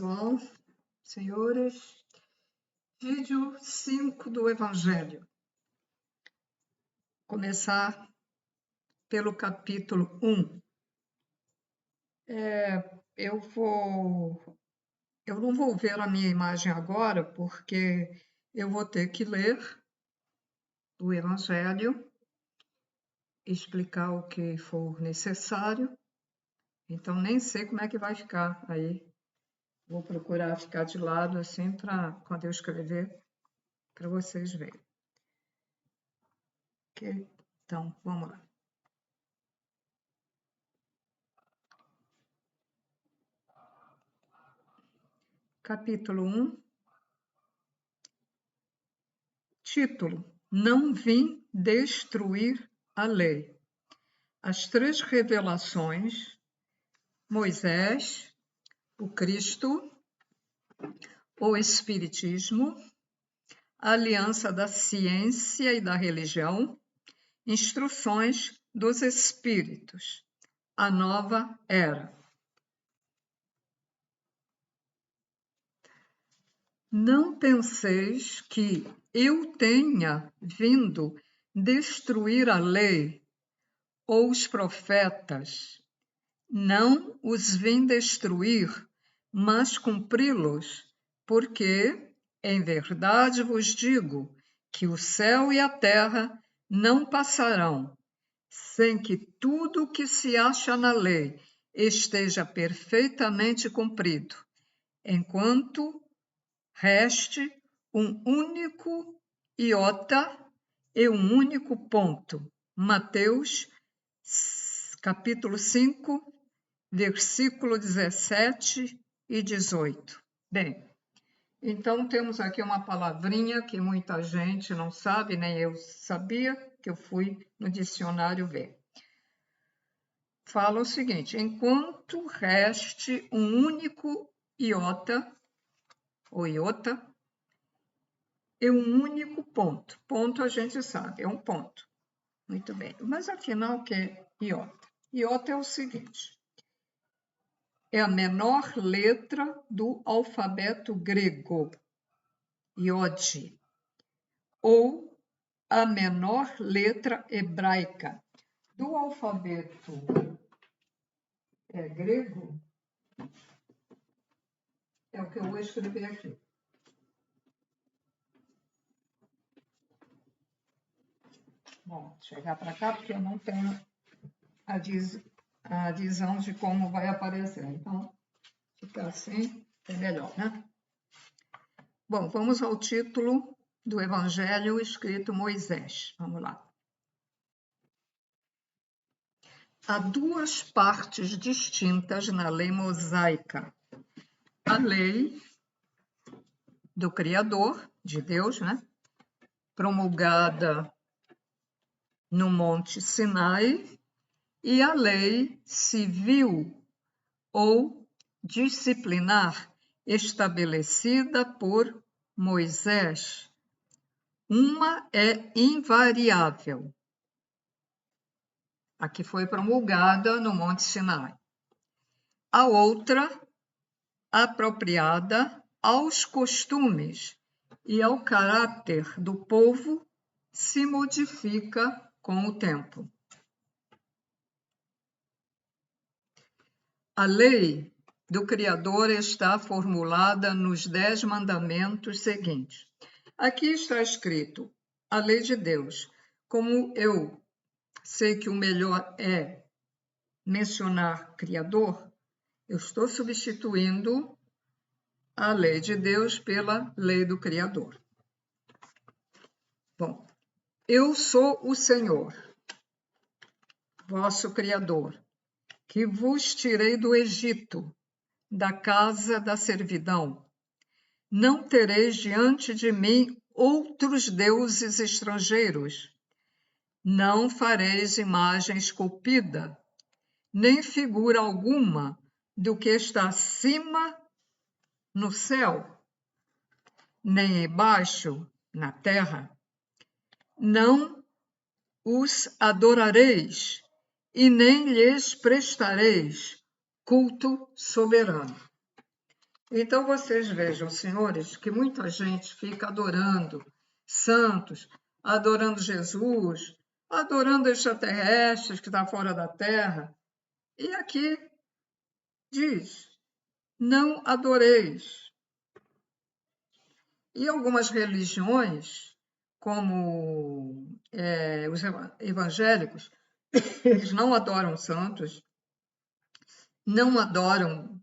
pessoal, senhores. Vídeo 5 do Evangelho. Começar pelo capítulo 1. Eu não vou ver a minha imagem agora, porque eu vou ter que ler o Evangelho, explicar o que for necessário. Então, nem sei como é que vai ficar aí. Vou procurar ficar de lado, assim, para quando eu escrever, para vocês verem. Ok? Então, vamos lá. Capítulo 1. Título: Não vim destruir a lei. As três revelações: Moisés, o Cristo, o Espiritismo, a aliança da ciência e da religião, instruções dos Espíritos, a nova era. Não penseis que eu tenha vindo destruir a lei ou os profetas. Não os vim destruir, mas cumpri-los, porque, em verdade vos digo, que o céu e a terra não passarão, sem que tudo o que se acha na lei esteja perfeitamente cumprido, enquanto reste um único iota e um único ponto. Mateus, capítulo 5, versículo 17 e 18. Bem, então temos aqui uma palavrinha que muita gente não sabe, nem eu sabia, que eu fui no dicionário ver. Fala o seguinte: enquanto reste um único iota, ou iota, e um único ponto. Ponto a gente sabe, é um ponto. Muito bem. Mas afinal, o que é iota? Iota é o seguinte: é a menor letra do alfabeto grego, iode, ou a menor letra hebraica. Do alfabeto grego, é o que eu vou escrever aqui. Bom, chegar para cá, porque eu não tenho a visão de como vai aparecer. Então, fica assim, é melhor, né? Bom, vamos ao título do Evangelho escrito Moisés. Vamos lá. Há duas partes distintas na lei mosaica. A lei do Criador, de Deus, né? Promulgada no Monte Sinai, e a lei civil ou disciplinar estabelecida por Moisés. Uma é invariável, a que foi promulgada no Monte Sinai. A outra, apropriada aos costumes e ao caráter do povo, se modifica com o tempo. A lei do Criador está formulada nos 10 mandamentos seguintes. Aqui está escrito a lei de Deus. Como eu sei que o melhor é mencionar Criador, eu estou substituindo a lei de Deus pela lei do Criador. Bom, eu sou o Senhor, vosso Criador, que vos tirei do Egito, da casa da servidão. Não tereis diante de mim outros deuses estrangeiros. Não fareis imagem esculpida, nem figura alguma do que está acima no céu, nem embaixo na terra. Não os adorareis e nem lhes prestareis culto soberano. Então, vocês vejam, senhores, que muita gente fica adorando santos, adorando Jesus, adorando extraterrestres que estão fora da Terra. E aqui diz, não adoreis. E algumas religiões, como os evangélicos, eles não adoram santos, não adoram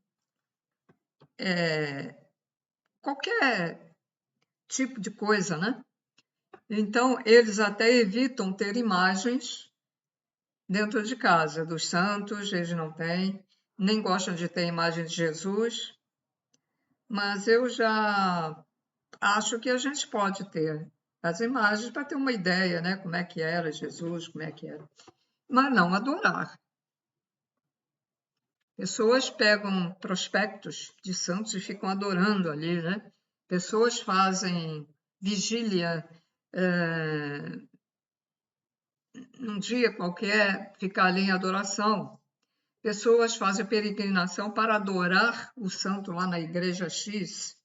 qualquer tipo de coisa, né? Então, eles até evitam ter imagens dentro de casa dos santos, eles não têm, nem gostam de ter imagem de Jesus, mas eu já acho que a gente pode ter as imagens para ter uma ideia, né? Como é que era Jesus, como é que era. Mas não adorar. Pessoas pegam prospectos de santos e ficam adorando ali, né? Pessoas fazem vigília num dia qualquer, ficar ali em adoração. Pessoas fazem peregrinação para adorar o santo lá na igreja X.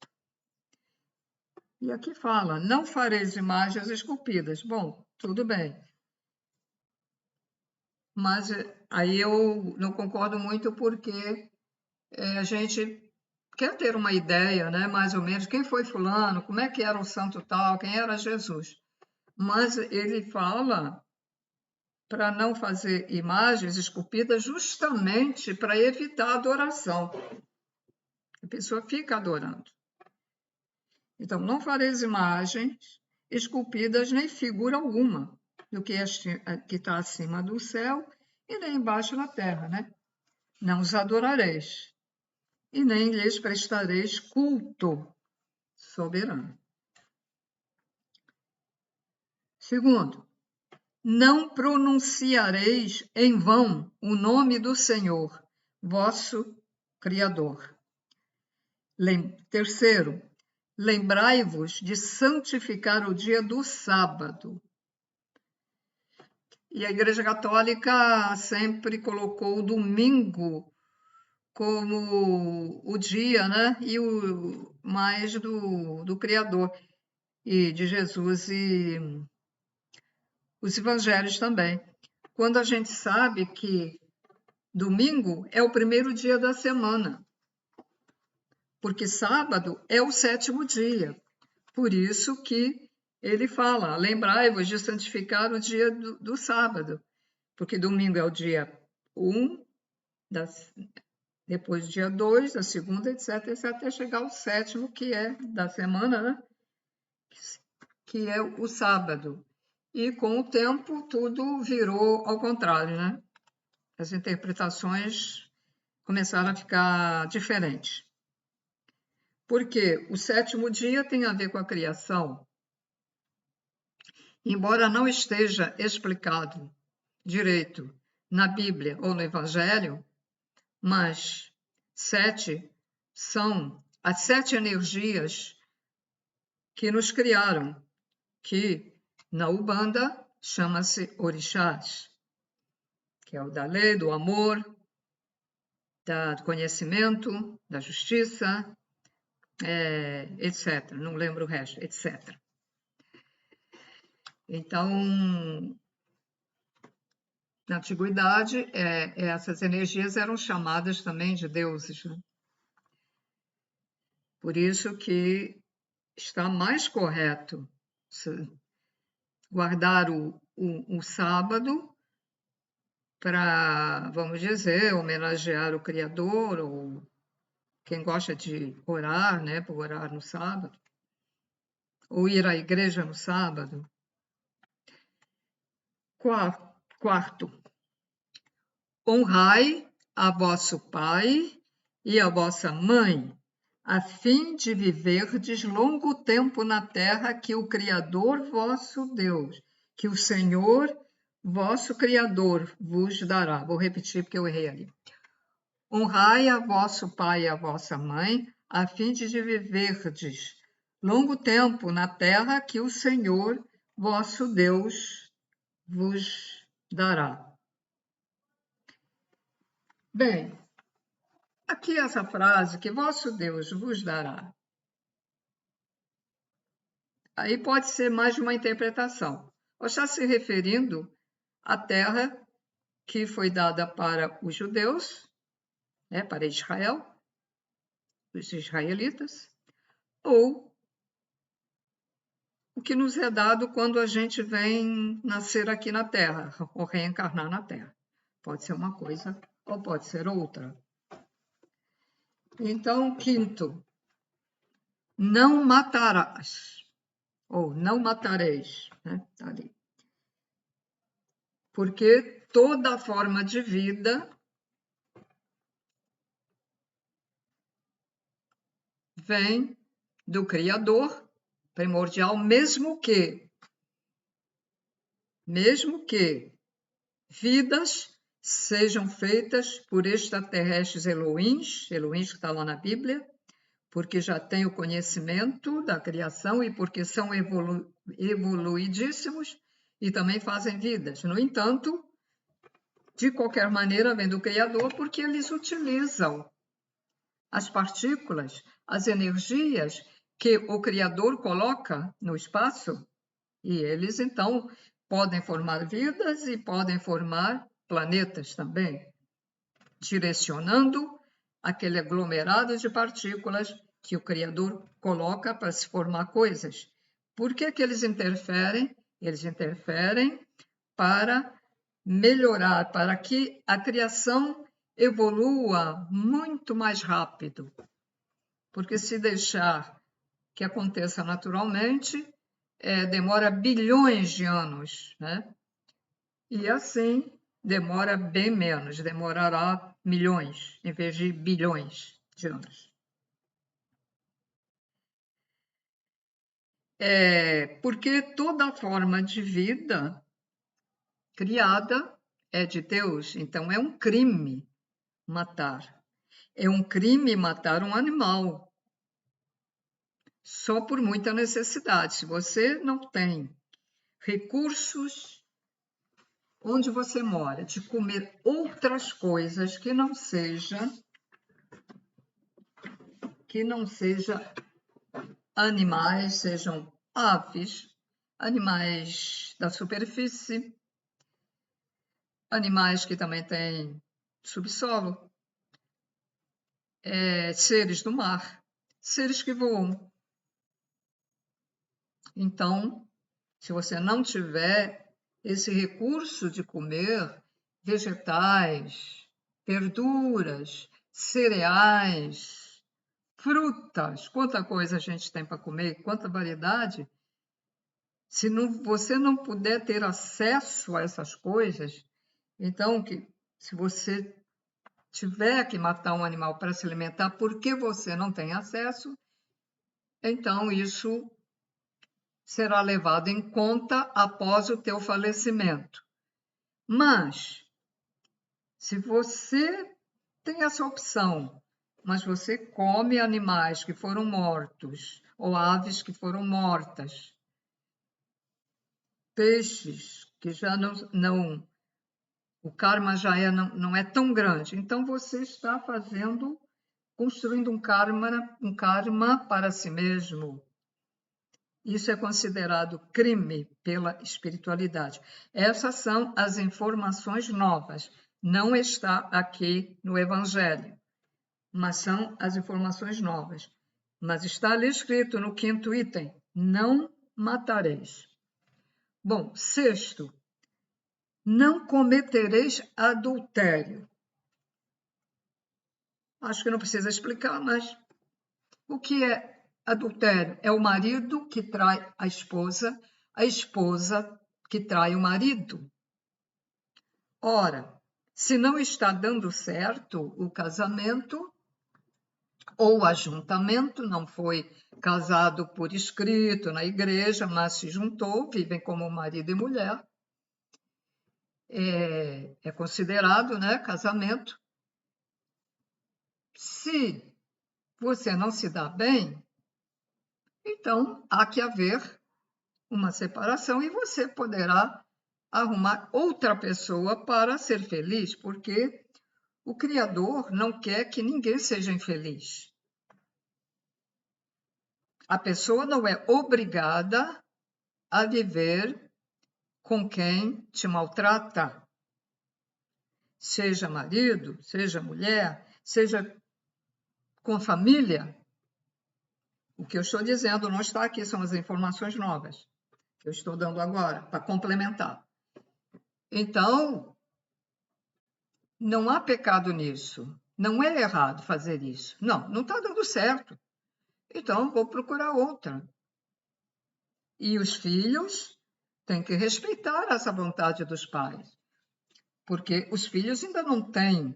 E aqui fala, não fareis imagens esculpidas. Bom, tudo bem. Mas aí eu não concordo muito porque a gente quer ter uma ideia, né, mais ou menos, quem foi fulano, como é que era o santo tal, quem era Jesus. Mas ele fala para não fazer imagens esculpidas justamente para evitar a adoração. A pessoa fica adorando. Então, não fareis imagens esculpidas nem figura alguma do que está acima do céu e nem embaixo na terra, né? Não os adorareis e nem lhes prestareis culto soberano. Segundo, não pronunciareis em vão o nome do Senhor, vosso Criador. Terceiro, lembrai-vos de santificar o dia do sábado. E a Igreja Católica sempre colocou o domingo como o dia, né? E o mais do Criador e de Jesus e os evangelhos também. Quando a gente sabe que domingo é o primeiro dia da semana, porque sábado é o sétimo dia. Por isso que ele fala, lembrai-vos de santificar o dia do sábado, porque domingo é o dia 1, depois dia 2, a segunda, etc, até chegar ao sétimo, que é da semana, né? Que é o sábado. E com o tempo tudo virou ao contrário, né? As interpretações começaram a ficar diferentes. Porque o sétimo dia tem a ver com a criação, embora não esteja explicado direito na Bíblia ou no Evangelho, mas 7 são as 7 energias que nos criaram, que na Umbanda chama-se orixás, que é o da lei, do amor, do conhecimento, da justiça, etc. Não lembro o resto, etc. Então, na antiguidade, essas energias eram chamadas também de deuses, né? Por isso que está mais correto guardar o sábado para, vamos dizer, homenagear o Criador, ou quem gosta de orar, né, por orar no sábado, ou ir à igreja no sábado. Quarto, honrai a vosso pai e a vossa mãe, a fim de viverdes longo tempo na terra que o Criador vosso Deus, que o Senhor vosso Criador vos dará. Vou repetir porque eu errei ali. Honrai a vosso pai e a vossa mãe, a fim de viverdes longo tempo na terra que o Senhor vosso Deus vos dará. Bem, Aqui essa frase, que vosso Deus vos dará. Aí pode ser mais de uma interpretação. Ou está se referindo à terra que foi dada para os judeus, né, para Israel, os israelitas, ou o que nos é dado quando a gente vem nascer aqui na Terra, ou reencarnar na Terra. Pode ser uma coisa ou pode ser outra. Então, quinto, não matarás, ou não matareis, né? Tá ali. Porque toda forma de vida vem do Criador primordial, mesmo que vidas sejam feitas por extraterrestres Elohims que está lá na Bíblia, porque já têm o conhecimento da criação e porque são evoluidíssimos e também fazem vidas. No entanto, de qualquer maneira, vem do Criador, porque eles utilizam as partículas, as energias que o Criador coloca no espaço, e eles, então, podem formar vidas e podem formar planetas também, direcionando aquele aglomerado de partículas que o Criador coloca para se formar coisas. Por que que eles interferem? Eles interferem para melhorar, para que a criação evolua muito mais rápido. Porque se deixar que aconteça naturalmente, demora bilhões de anos, né? E assim demora bem menos, demorará milhões em vez de bilhões de anos. Porque toda forma de vida criada é de Deus, então é um crime matar. É um crime matar um animal, só por muita necessidade. Se você não tem recursos onde você mora, de comer outras coisas que não seja animais, sejam aves, animais da superfície, animais que também têm subsolo, seres do mar, seres que voam. Então, se você não tiver esse recurso de comer vegetais, verduras, cereais, frutas, quanta coisa a gente tem para comer, quanta variedade. Se você não puder ter acesso a essas coisas, então, se você tiver que matar um animal para se alimentar porque você não tem acesso, então isso será levado em conta após o teu falecimento. Mas, se você tem essa opção, mas você come animais que foram mortos, ou aves que foram mortas, peixes que já não o karma já não é tão grande, então você está construindo um karma para si mesmo. Isso é considerado crime pela espiritualidade. Essas são as informações novas. Não está aqui no Evangelho, mas são as informações novas. Mas está ali escrito no 5º item: não matareis. Bom, sexto, não cometereis adultério. Acho que não precisa explicar, mas o que é adultério? É o marido que trai a esposa que trai o marido. Ora, se não está dando certo o casamento, ou o ajuntamento, não foi casado por escrito na igreja, mas se juntou, vivem como marido e mulher, é considerado, né, casamento. Se você não se dá bem, então há que haver uma separação e você poderá arrumar outra pessoa para ser feliz, porque O Criador não quer que ninguém seja infeliz. A pessoa não é obrigada a viver com quem te maltrata. Seja marido, seja mulher, seja com a família. O que eu estou dizendo não está aqui, são as informações novas que eu estou dando agora, para complementar. Então, não há pecado nisso. Não é errado fazer isso. Não está dando certo. Então, vou procurar outra. E os filhos têm que respeitar essa vontade dos pais, porque os filhos ainda não têm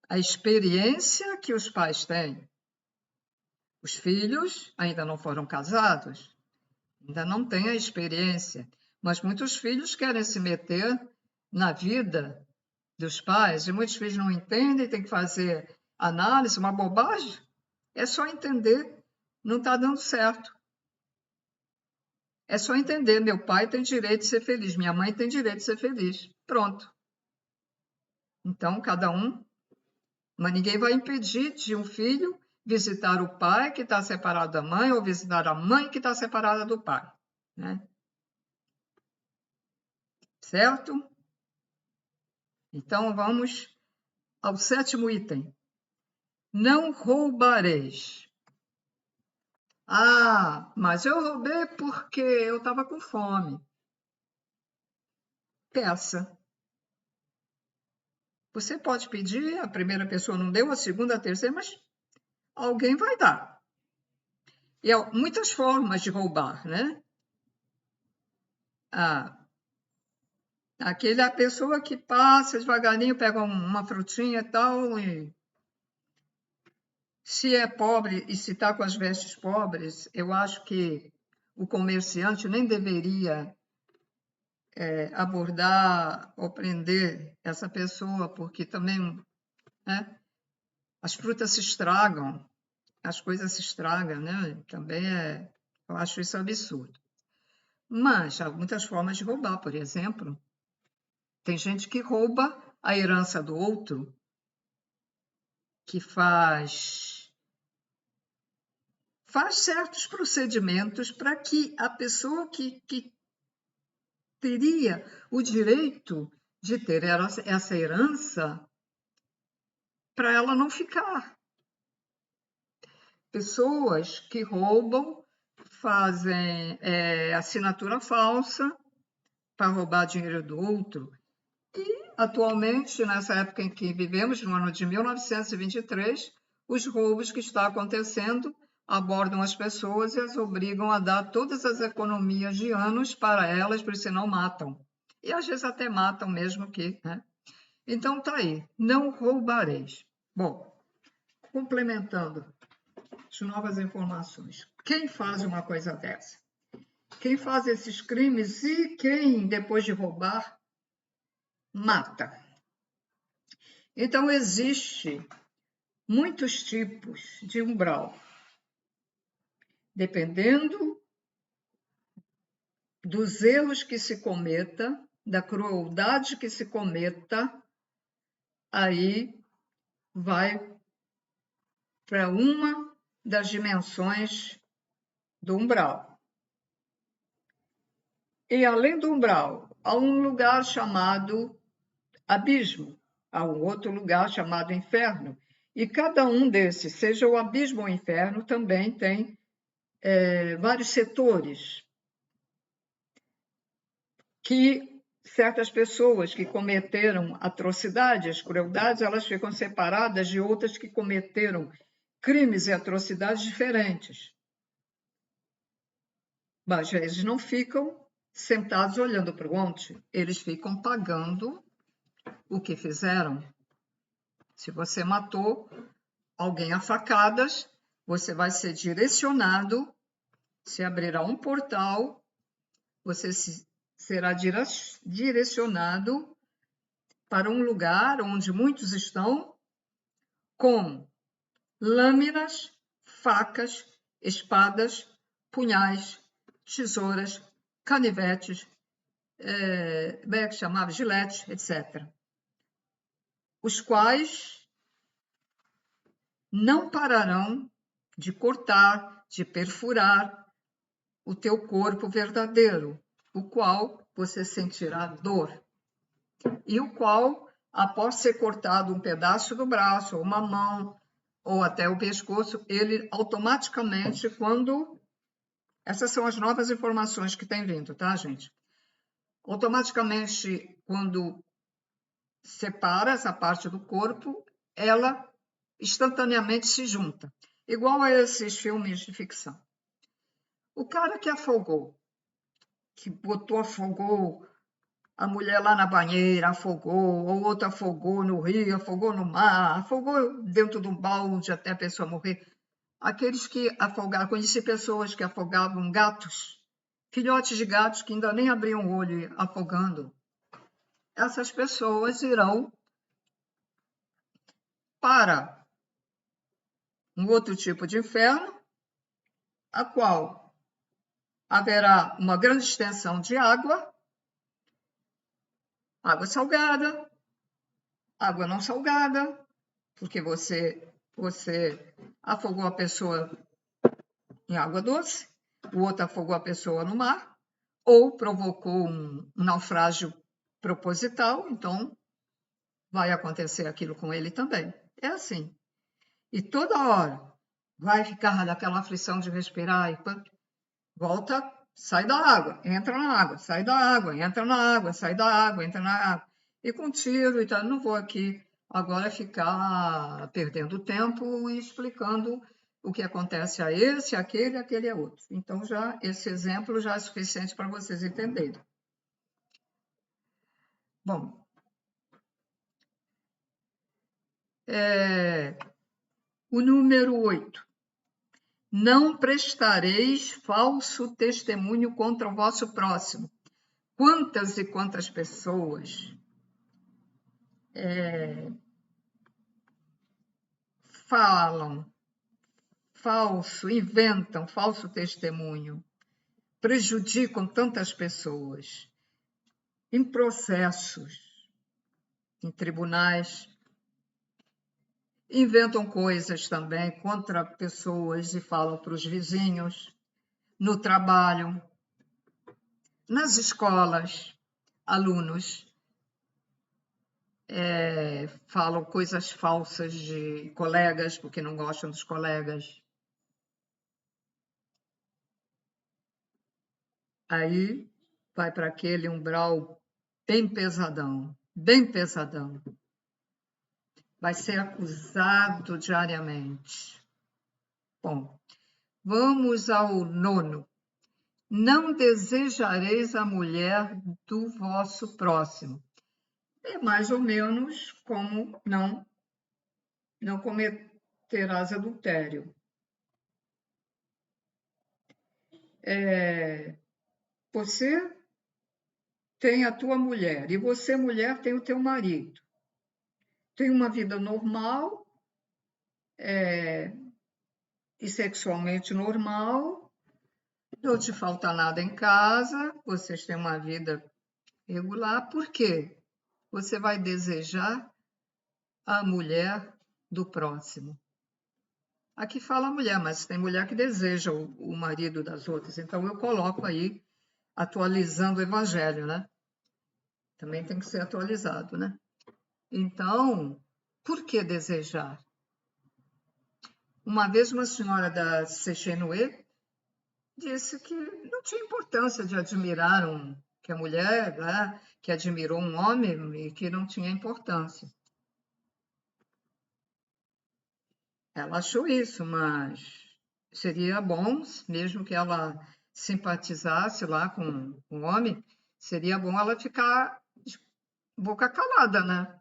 a experiência que os pais têm. Os filhos ainda não foram casados, ainda não têm a experiência, mas muitos filhos querem se meter na vida dos pais, e muitos filhos não entendem, tem que fazer análise, uma bobagem. É só entender, não está dando certo. É só entender, meu pai tem direito de ser feliz, minha mãe tem direito de ser feliz. Pronto. Então, cada um, mas ninguém vai impedir de um filho visitar o pai que está separado da mãe ou visitar a mãe que está separada do pai, né? Certo? Então, vamos ao 7º item. Não roubareis. Ah, mas eu roubei porque eu estava com fome. Peça. Você pode pedir, a primeira pessoa não deu, a segunda, a terceira, mas alguém vai dar. E há muitas formas de roubar, né? Aquele é a pessoa que passa devagarinho, pega uma frutinha e tal, e se é pobre e se está com as vestes pobres, eu acho que o comerciante nem deveria abordar ou prender essa pessoa, porque também, né, as frutas se estragam, as coisas se estragam, né? Também eu acho isso absurdo. Mas há muitas formas de roubar, por exemplo, tem gente que rouba a herança do outro, que faz certos procedimentos para que a pessoa que teria o direito de ter essa herança, para ela não ficar. Pessoas que roubam, fazem assinatura falsa para roubar dinheiro do outro. E, atualmente, nessa época em que vivemos, no ano de 1923, os roubos que estão acontecendo abordam as pessoas e as obrigam a dar todas as economias de anos para elas, porque senão matam. E às vezes até matam mesmo que, né? Então tá aí, não roubareis. Bom, complementando as novas informações. Quem faz uma coisa dessa? Quem faz esses crimes e quem, depois de roubar, mata? Então, existe muitos tipos de umbral. Dependendo dos erros que se cometa, da crueldade que se cometa, aí vai para uma das dimensões do umbral. E além do umbral, há um lugar chamado abismo, há um outro lugar chamado inferno. E cada um desses, seja o abismo ou o inferno, também tem vários setores que certas pessoas que cometeram atrocidades, crueldades, elas ficam separadas de outras que cometeram crimes e atrocidades diferentes. Mas eles não ficam sentados olhando para o monte, eles ficam pagando o que fizeram. Se você matou alguém a facadas, você vai ser direcionado, se abrirá um portal, você será direcionado para um lugar onde muitos estão com lâminas, facas, espadas, punhais, tesouras, canivetes, como é que chamava? Gilete, etc. os quais não pararão de cortar, de perfurar o teu corpo verdadeiro, o qual você sentirá dor, e o qual, após ser cortado um pedaço do braço, ou uma mão, ou até o pescoço, ele automaticamente, quando... Essas são as novas informações que têm vindo, tá, gente? Automaticamente, quando separa essa parte do corpo, ela instantaneamente se junta. Igual a esses filmes de ficção. O cara que afogou, afogou a mulher lá na banheira, afogou, ou outro afogou no rio, afogou no mar, afogou dentro de um balde até a pessoa morrer. Aqueles que afogaram, conheci pessoas que afogavam gatos, filhotes de gatos que ainda nem abriam o olho afogando. Essas pessoas irão para um outro tipo de inferno, a qual haverá uma grande extensão de água salgada, água não salgada, porque você afogou a pessoa em água doce, o outro afogou a pessoa no mar, ou provocou um naufrágio proposital, então vai acontecer aquilo com ele também. É assim. E toda hora vai ficar daquela aflição de respirar e volta, sai da água, entra na água, sai da água, entra na água, sai da água, entra na água. E com tiro e tal, não vou aqui agora ficar perdendo tempo e explicando o que acontece a esse, aquele é outro. Então, já esse exemplo já é suficiente para vocês entenderem. Bom, o número 8. Não prestareis falso testemunho contra o vosso próximo. Quantas e quantas pessoas falam falso, inventam falso testemunho, prejudicam tantas pessoas em processos, em tribunais, inventam coisas também contra pessoas e falam para os vizinhos, no trabalho, nas escolas, alunos falam coisas falsas de colegas porque não gostam dos colegas. Aí vai para aquele umbral bem pesadão, bem pesadão. Vai ser acusado diariamente. Bom, vamos ao 9. Não desejareis a mulher do vosso próximo. É mais ou menos como não cometerás adultério. Você tem a tua mulher e você, mulher, tem o teu marido. Tem uma vida normal e sexualmente normal, não te falta nada em casa, vocês têm uma vida regular. Por quê? Você vai desejar a mulher do próximo. Aqui fala mulher, mas tem mulher que deseja o marido das outras. Então eu coloco aí, atualizando o evangelho, né? Também tem que ser atualizado, né? Então, por que desejar? Uma vez uma senhora da Sechenue disse que não tinha importância de admirar que a mulher, né, que admirou um homem e que não tinha importância. Ela achou isso, mas seria bom, mesmo que ela simpatizasse lá com o homem, seria bom ela ficar de boca calada, né?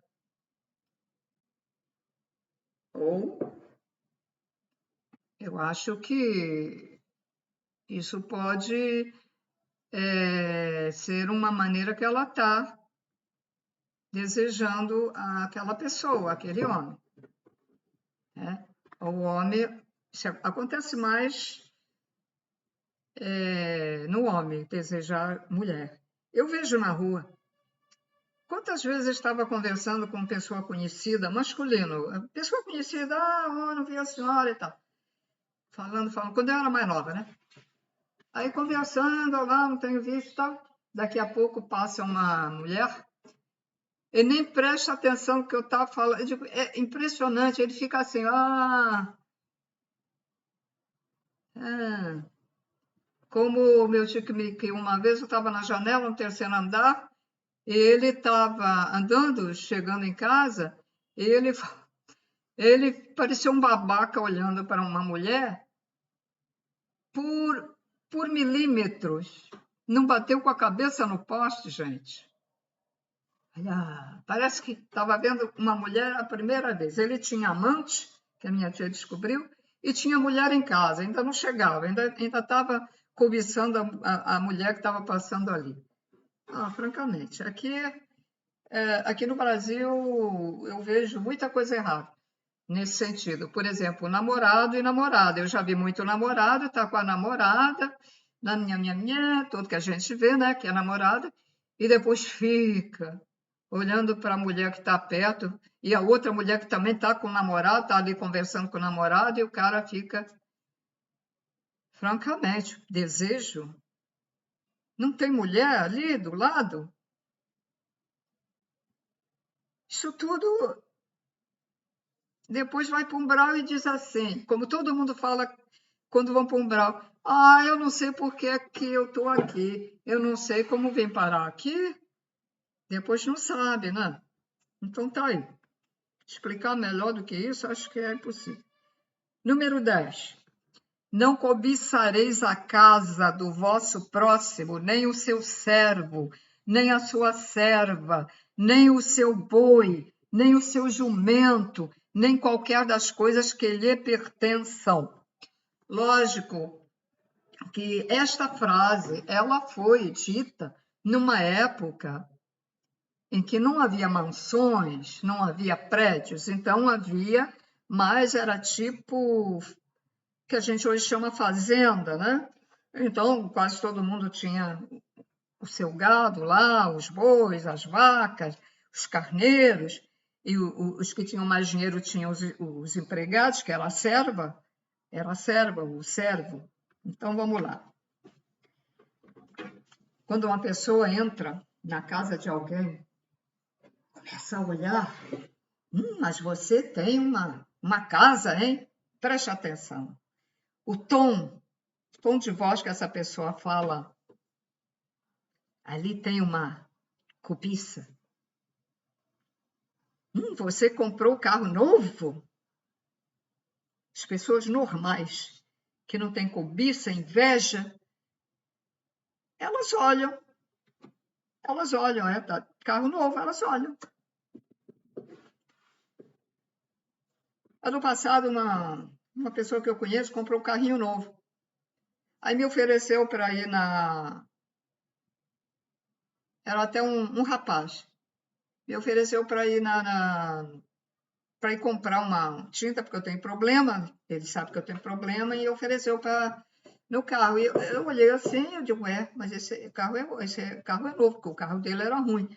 Ou eu acho que isso pode ser uma maneira que ela está desejando aquela pessoa, aquele homem. Né? O homem, acontece mais no homem desejar mulher. Eu vejo na rua Quantas vezes eu estava conversando com pessoa conhecida, masculino, pessoa conhecida, eu não vi a senhora e tal. Falando, quando eu era mais nova, né? Aí conversando, lá, não tenho visto e tal. Daqui a pouco passa uma mulher, ele nem presta atenção no que eu estava falando. Eu digo, é impressionante, ele fica assim, como o meu tio que uma vez eu estava na janela, no terceiro andar, e ele estava andando, chegando em casa, e ele parecia um babaca olhando para uma mulher por milímetros. Não bateu com a cabeça no poste, gente. Parece que estava vendo uma mulher a primeira vez. Ele tinha amante, que a minha tia descobriu, e tinha mulher em casa, ainda não chegava, ainda estava cobiçando a mulher que estava passando ali. Francamente, aqui no Brasil eu vejo muita coisa errada nesse sentido. Por exemplo, namorado e namorada. Eu já vi muito namorado, tá com a namorada, na minha, tudo que a gente vê, né, que é namorada, e depois fica olhando para a mulher que está perto, e a outra mulher que também está com o namorado, está ali conversando com o namorado, e o cara fica, francamente, desejo. Não tem mulher ali do lado? Isso tudo depois vai para um umbral e diz assim, como todo mundo fala quando vão para um umbral, eu não sei por que eu estou aqui, eu não sei como vim parar aqui, depois não sabe, né? Então tá aí. Explicar melhor do que isso, acho que é impossível. Número 10. Não cobiçareis a casa do vosso próximo, nem o seu servo, nem a sua serva, nem o seu boi, nem o seu jumento, nem qualquer das coisas que lhe pertençam. Lógico que esta frase ela foi dita numa época em que não havia mansões, não havia prédios, então havia, mas era tipo que a gente hoje chama fazenda, né? Então, quase todo mundo tinha o seu gado lá, os bois, as vacas, os carneiros, e os que tinham mais dinheiro tinham os empregados, que era a serva, o servo. Então, vamos lá. Quando uma pessoa entra na casa de alguém, começa a olhar, mas você tem uma casa, hein? Preste atenção. O tom de voz que essa pessoa fala, ali tem uma cobiça. Você comprou carro novo? As pessoas normais, que não têm cobiça, inveja, elas olham, tá? Carro novo, elas olham. Ano passado, uma pessoa que eu conheço comprou um carrinho novo. Aí me ofereceu para ir Era até um rapaz. Me ofereceu para ir para ir comprar uma tinta, porque eu tenho problema, ele sabe que eu tenho problema, e ofereceu para no carro. E eu olhei assim, eu digo, mas esse carro é novo, porque o carro dele era ruim.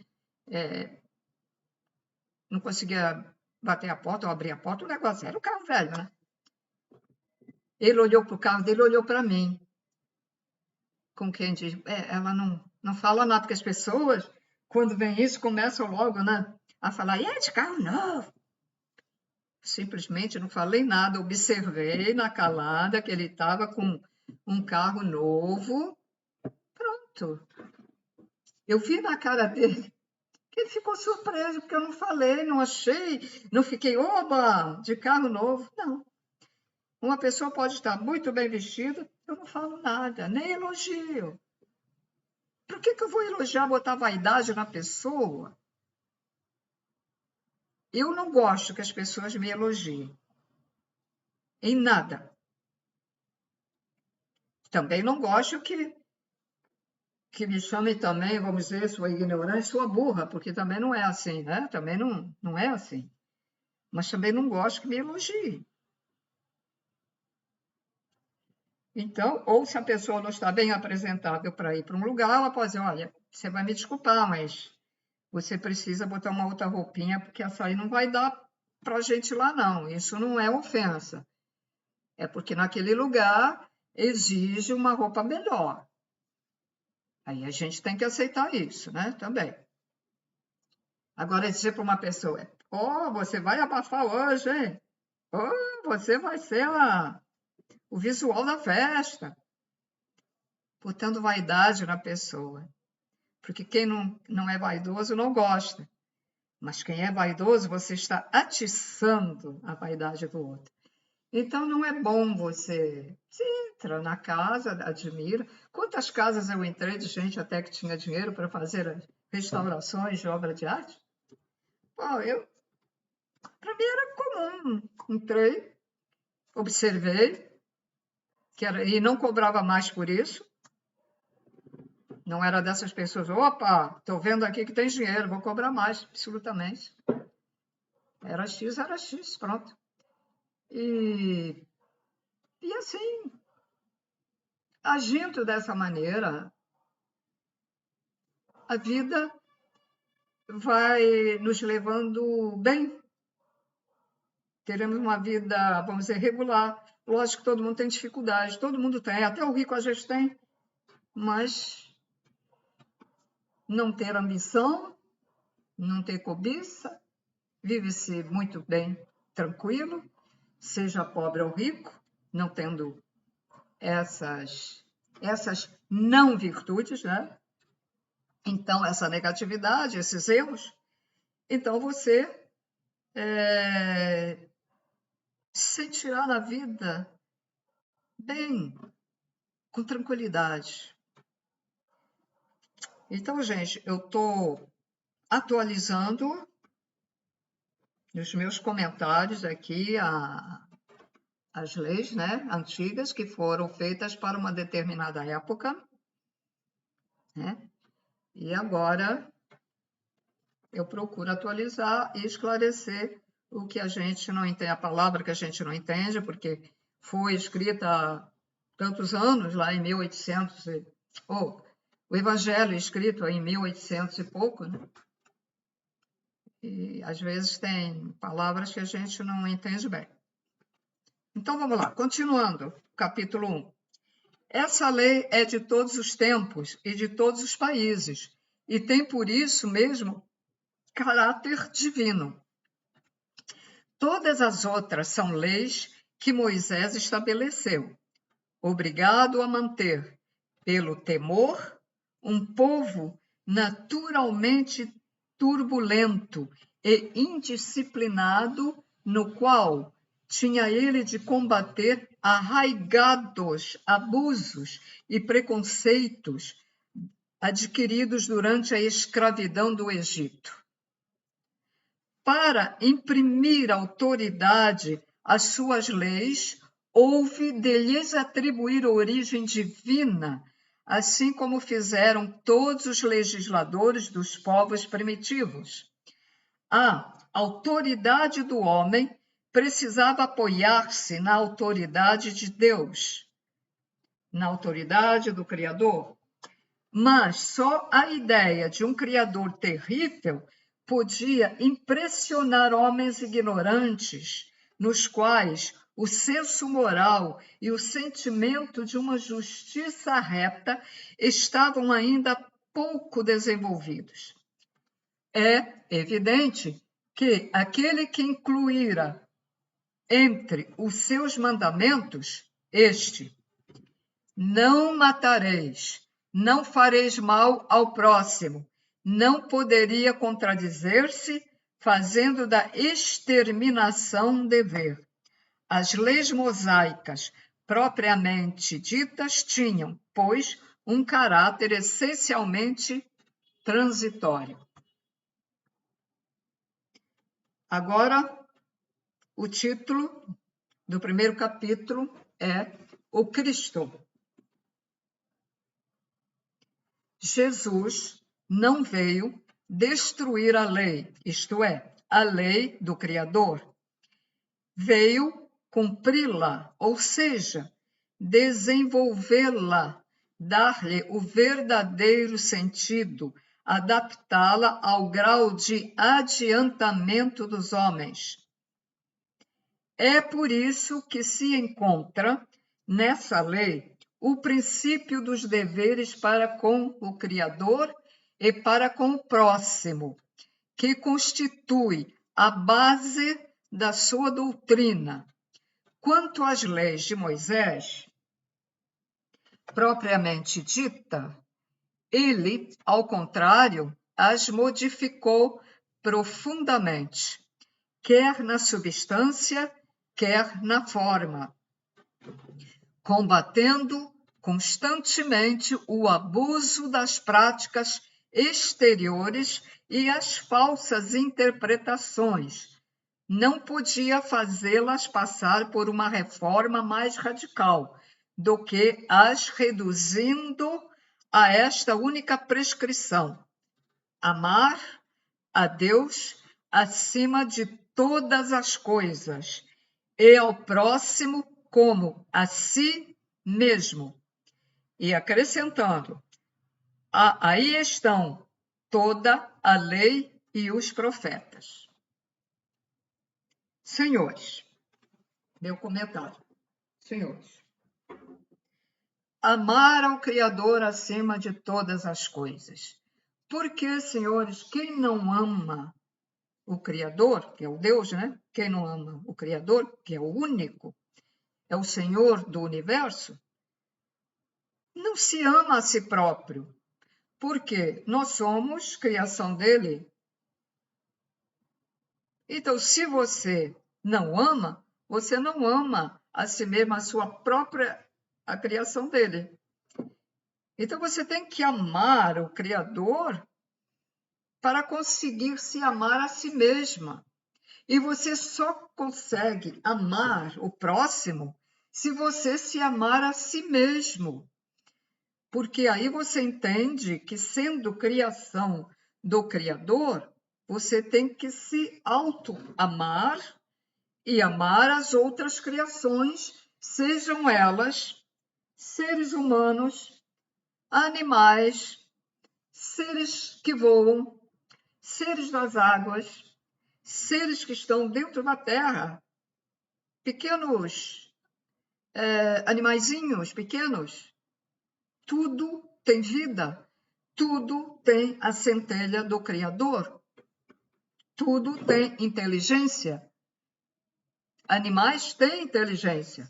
Não conseguia bater a porta ou abrir a porta, o negócio era um carro velho, né? Ele olhou para o carro dele, olhou para mim, com quem diz, ela não fala nada, porque as pessoas, quando vem isso, começam logo, né, a falar, de carro novo. Simplesmente não falei nada, observei na calada que ele estava com um carro novo. Pronto. Eu vi na cara dele que ele ficou surpreso, porque eu não falei, não achei, não fiquei, oba, de carro novo. Não. Uma pessoa pode estar muito bem vestida, eu não falo nada, nem elogio. Por que eu vou elogiar, botar vaidade na pessoa? Eu não gosto que as pessoas me elogiem. Em nada. Também não gosto que me chamem também, vamos dizer, sua ignorante, sua burra, porque também não é assim, né? Também não é assim. Mas também não gosto que me elogiem. Então, ou se a pessoa não está bem apresentável para ir para um lugar, ela pode dizer, olha, você vai me desculpar, mas você precisa botar uma outra roupinha, porque essa aí não vai dar para a gente lá, não. Isso não é ofensa. É porque naquele lugar exige uma roupa melhor. Aí a gente tem que aceitar isso, né? Também. Agora, dizer para uma pessoa, você vai abafar hoje, hein? Você vai ser o visual da festa. Botando vaidade na pessoa. Porque quem não é vaidoso não gosta. Mas quem é vaidoso, você está atiçando a vaidade do outro. Então, não é bom você entra na casa, admira. Quantas casas eu entrei de gente até que tinha dinheiro para fazer as restaurações de obra de arte? Para mim era comum. Entrei, observei, e não cobrava mais por isso. Não era dessas pessoas, estou vendo aqui que tem dinheiro, vou cobrar mais, absolutamente. Era X, pronto. E assim, agindo dessa maneira, a vida vai nos levando bem. Teremos uma vida, vamos dizer, regular. Lógico que todo mundo tem dificuldade, todo mundo tem, até o rico a gente tem, mas não ter ambição, não ter cobiça, vive-se muito bem, tranquilo, seja pobre ou rico, não tendo essas não virtudes, né? Então, essa negatividade, esses erros, então você se sentirá na vida bem, com tranquilidade. Então, gente, eu estou atualizando nos meus comentários aqui as leis, né, antigas que foram feitas para uma determinada época, né? E agora eu procuro atualizar e esclarecer o que a gente não entende, a palavra que a gente não entende, porque foi escrita há tantos anos, lá em 1800, o Evangelho escrito em 1800 e pouco, né? E às vezes tem palavras que a gente não entende bem. Então vamos lá, continuando, capítulo 1. Essa lei é de todos os tempos e de todos os países, e tem por isso mesmo caráter divino. Todas as outras são leis que Moisés estabeleceu, obrigado a manter, pelo temor, um povo naturalmente turbulento e indisciplinado, no qual tinha ele de combater arraigados abusos e preconceitos adquiridos durante a escravidão do Egito. Para imprimir autoridade às suas leis, houve de lhes atribuir origem divina, assim como fizeram todos os legisladores dos povos primitivos. A autoridade do homem precisava apoiar-se na autoridade de Deus, na autoridade do Criador. Mas só a ideia de um Criador terrível podia impressionar homens ignorantes, nos quais o senso moral e o sentimento de uma justiça reta estavam ainda pouco desenvolvidos. É evidente que aquele que incluíra entre os seus mandamentos não matareis, não fareis mal ao próximo, não poderia contradizer-se, fazendo da exterminação um dever. As leis mosaicas, propriamente ditas, tinham, pois, um caráter essencialmente transitório. Agora, o título do primeiro capítulo é O Cristo. Jesus não veio destruir a lei, isto é, a lei do Criador. Veio cumpri-la, ou seja, desenvolvê-la, dar-lhe o verdadeiro sentido, adaptá-la ao grau de adiantamento dos homens. É por isso que se encontra nessa lei o princípio dos deveres para com o Criador e para com o próximo, que constitui a base da sua doutrina. Quanto às leis de Moisés, propriamente dita, ele, ao contrário, as modificou profundamente, quer na substância, quer na forma, combatendo constantemente o abuso das práticas exteriores e as falsas interpretações. Não podia fazê-las passar por uma reforma mais radical do que as reduzindo a esta única prescrição: amar a Deus acima de todas as coisas e ao próximo como a si mesmo. E acrescentando, aí estão toda a lei e os profetas. Senhores, meu comentário. Senhores, amar ao Criador acima de todas as coisas. Porque, senhores, quem não ama o Criador, que é o Deus, né? Quem não ama o Criador, que é o único, é o Senhor do universo, não se ama a si próprio, porque nós somos criação dele. Então, se você não ama, você não ama a si mesmo, a criação dele. Então, você tem que amar o Criador para conseguir se amar a si mesma. E você só consegue amar o próximo se você se amar a si mesmo. Porque aí você entende que, sendo criação do Criador, você tem que se auto-amar e amar as outras criações, sejam elas seres humanos, animais, seres que voam, seres das águas, seres que estão dentro da terra, pequenos animaizinhos pequenos. Tudo tem vida, tudo tem a centelha do Criador, tudo tem inteligência. Animais têm inteligência.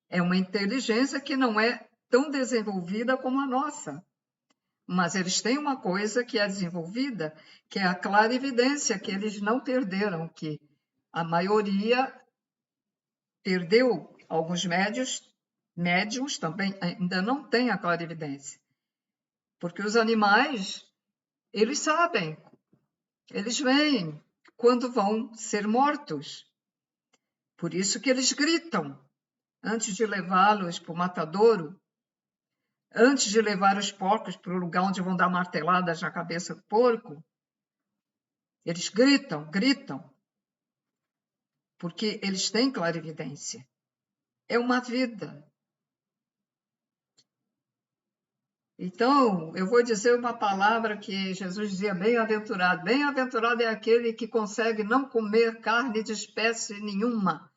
É uma inteligência que não é tão desenvolvida como a nossa. Mas eles têm uma coisa que é desenvolvida, que é a clarividência, que eles não perderam, que a maioria perdeu. Alguns médiuns também ainda não têm a clarividência. Porque os animais, eles sabem, eles veem quando vão ser mortos. Por isso que eles gritam antes de levá-los para o matadouro, antes de levar os porcos para o lugar onde vão dar marteladas na cabeça do porco. Eles gritam, porque eles têm clarividência. É uma vida. Então, eu vou dizer uma palavra que Jesus dizia: bem-aventurado. Bem-aventurado é aquele que consegue não comer carne de espécie nenhuma,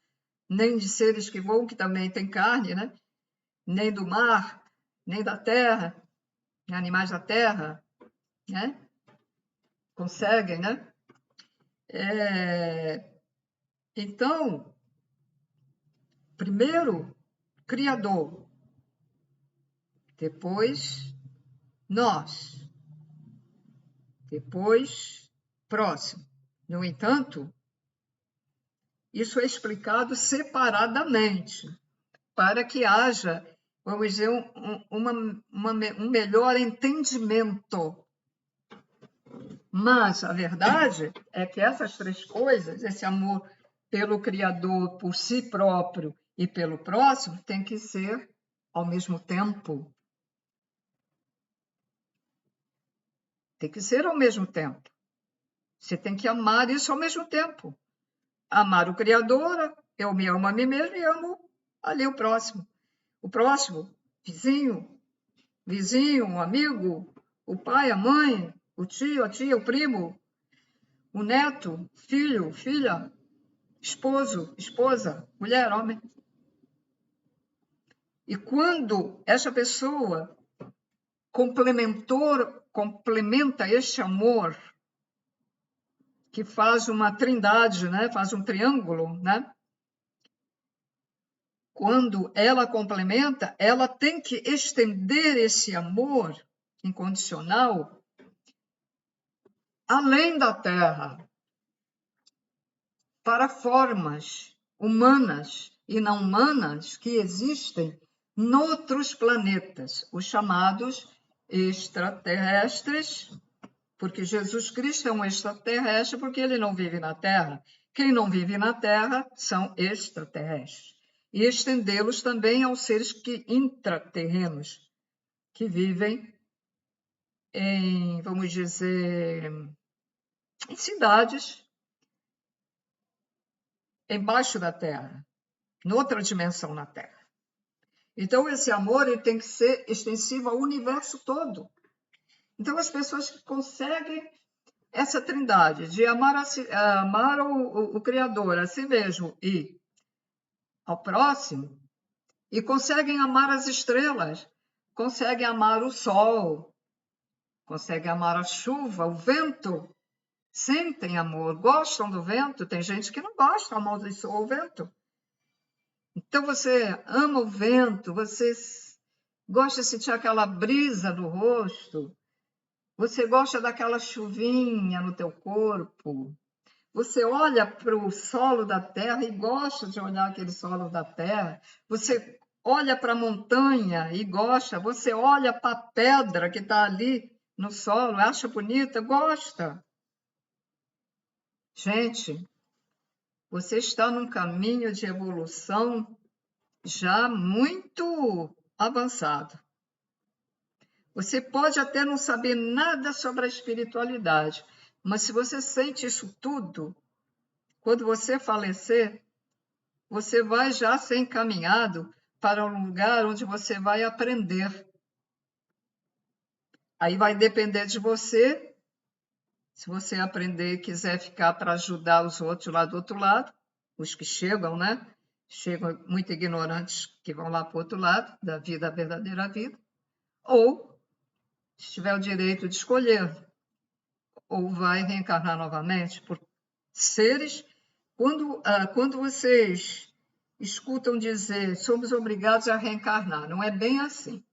nem de seres que voam, que também tem carne, né? Nem do mar, nem da terra, animais da terra, né? Conseguem, né? Então, primeiro, Criador, depois nós, depois próximo. No entanto, isso é explicado separadamente, para que haja, vamos dizer, um melhor entendimento. Mas a verdade é que essas três coisas, esse amor pelo Criador, por si próprio e pelo próximo, tem que ser ao mesmo tempo. Tem que ser ao mesmo tempo. Você tem que amar isso ao mesmo tempo. Amar o Criador, eu me amo a mim mesmo e amo ali o próximo. O próximo, vizinho, um amigo, o pai, a mãe, o tio, a tia, o primo, o neto, filho, filha, esposo, esposa, mulher, homem. E quando essa pessoa complementa este amor, que faz uma trindade, né? Faz um triângulo, né? Quando ela complementa, ela tem que estender esse amor incondicional além da Terra, para formas humanas e não humanas que existem noutros planetas, os chamados extraterrestres, porque Jesus Cristo é um extraterrestre porque ele não vive na Terra. Quem não vive na Terra são extraterrestres. E estendê-los também aos seres intraterrenos, que vivem em, vamos dizer, em cidades embaixo da Terra, noutra dimensão na Terra. Então, esse amor ele tem que ser extensivo ao universo todo. Então, as pessoas que conseguem essa trindade de amar o Criador, a si mesmo e ao próximo, e conseguem amar as estrelas, conseguem amar o sol, conseguem amar a chuva, o vento, sentem amor, gostam do vento. Tem gente que não gosta, amaldiçoa o vento. Então você ama o vento, você gosta de sentir aquela brisa no rosto, você gosta daquela chuvinha no teu corpo, você olha para o solo da terra e gosta de olhar aquele solo da terra, você olha para a montanha e gosta, você olha para a pedra que está ali no solo, acha bonita, gosta. Gente, você está num caminho de evolução já muito avançado. Você pode até não saber nada sobre a espiritualidade, mas se você sente isso tudo, quando você falecer, você vai já ser encaminhado para um lugar onde você vai aprender. Aí vai depender de você, se você aprender e quiser ficar para ajudar os outros lá do outro lado, os que chegam, né? Chegam muito ignorantes que vão lá para o outro lado da vida, a verdadeira vida, ou se tiver o direito de escolher, ou vai reencarnar novamente por seres. Quando vocês escutam dizer somos obrigados a reencarnar, não é bem assim.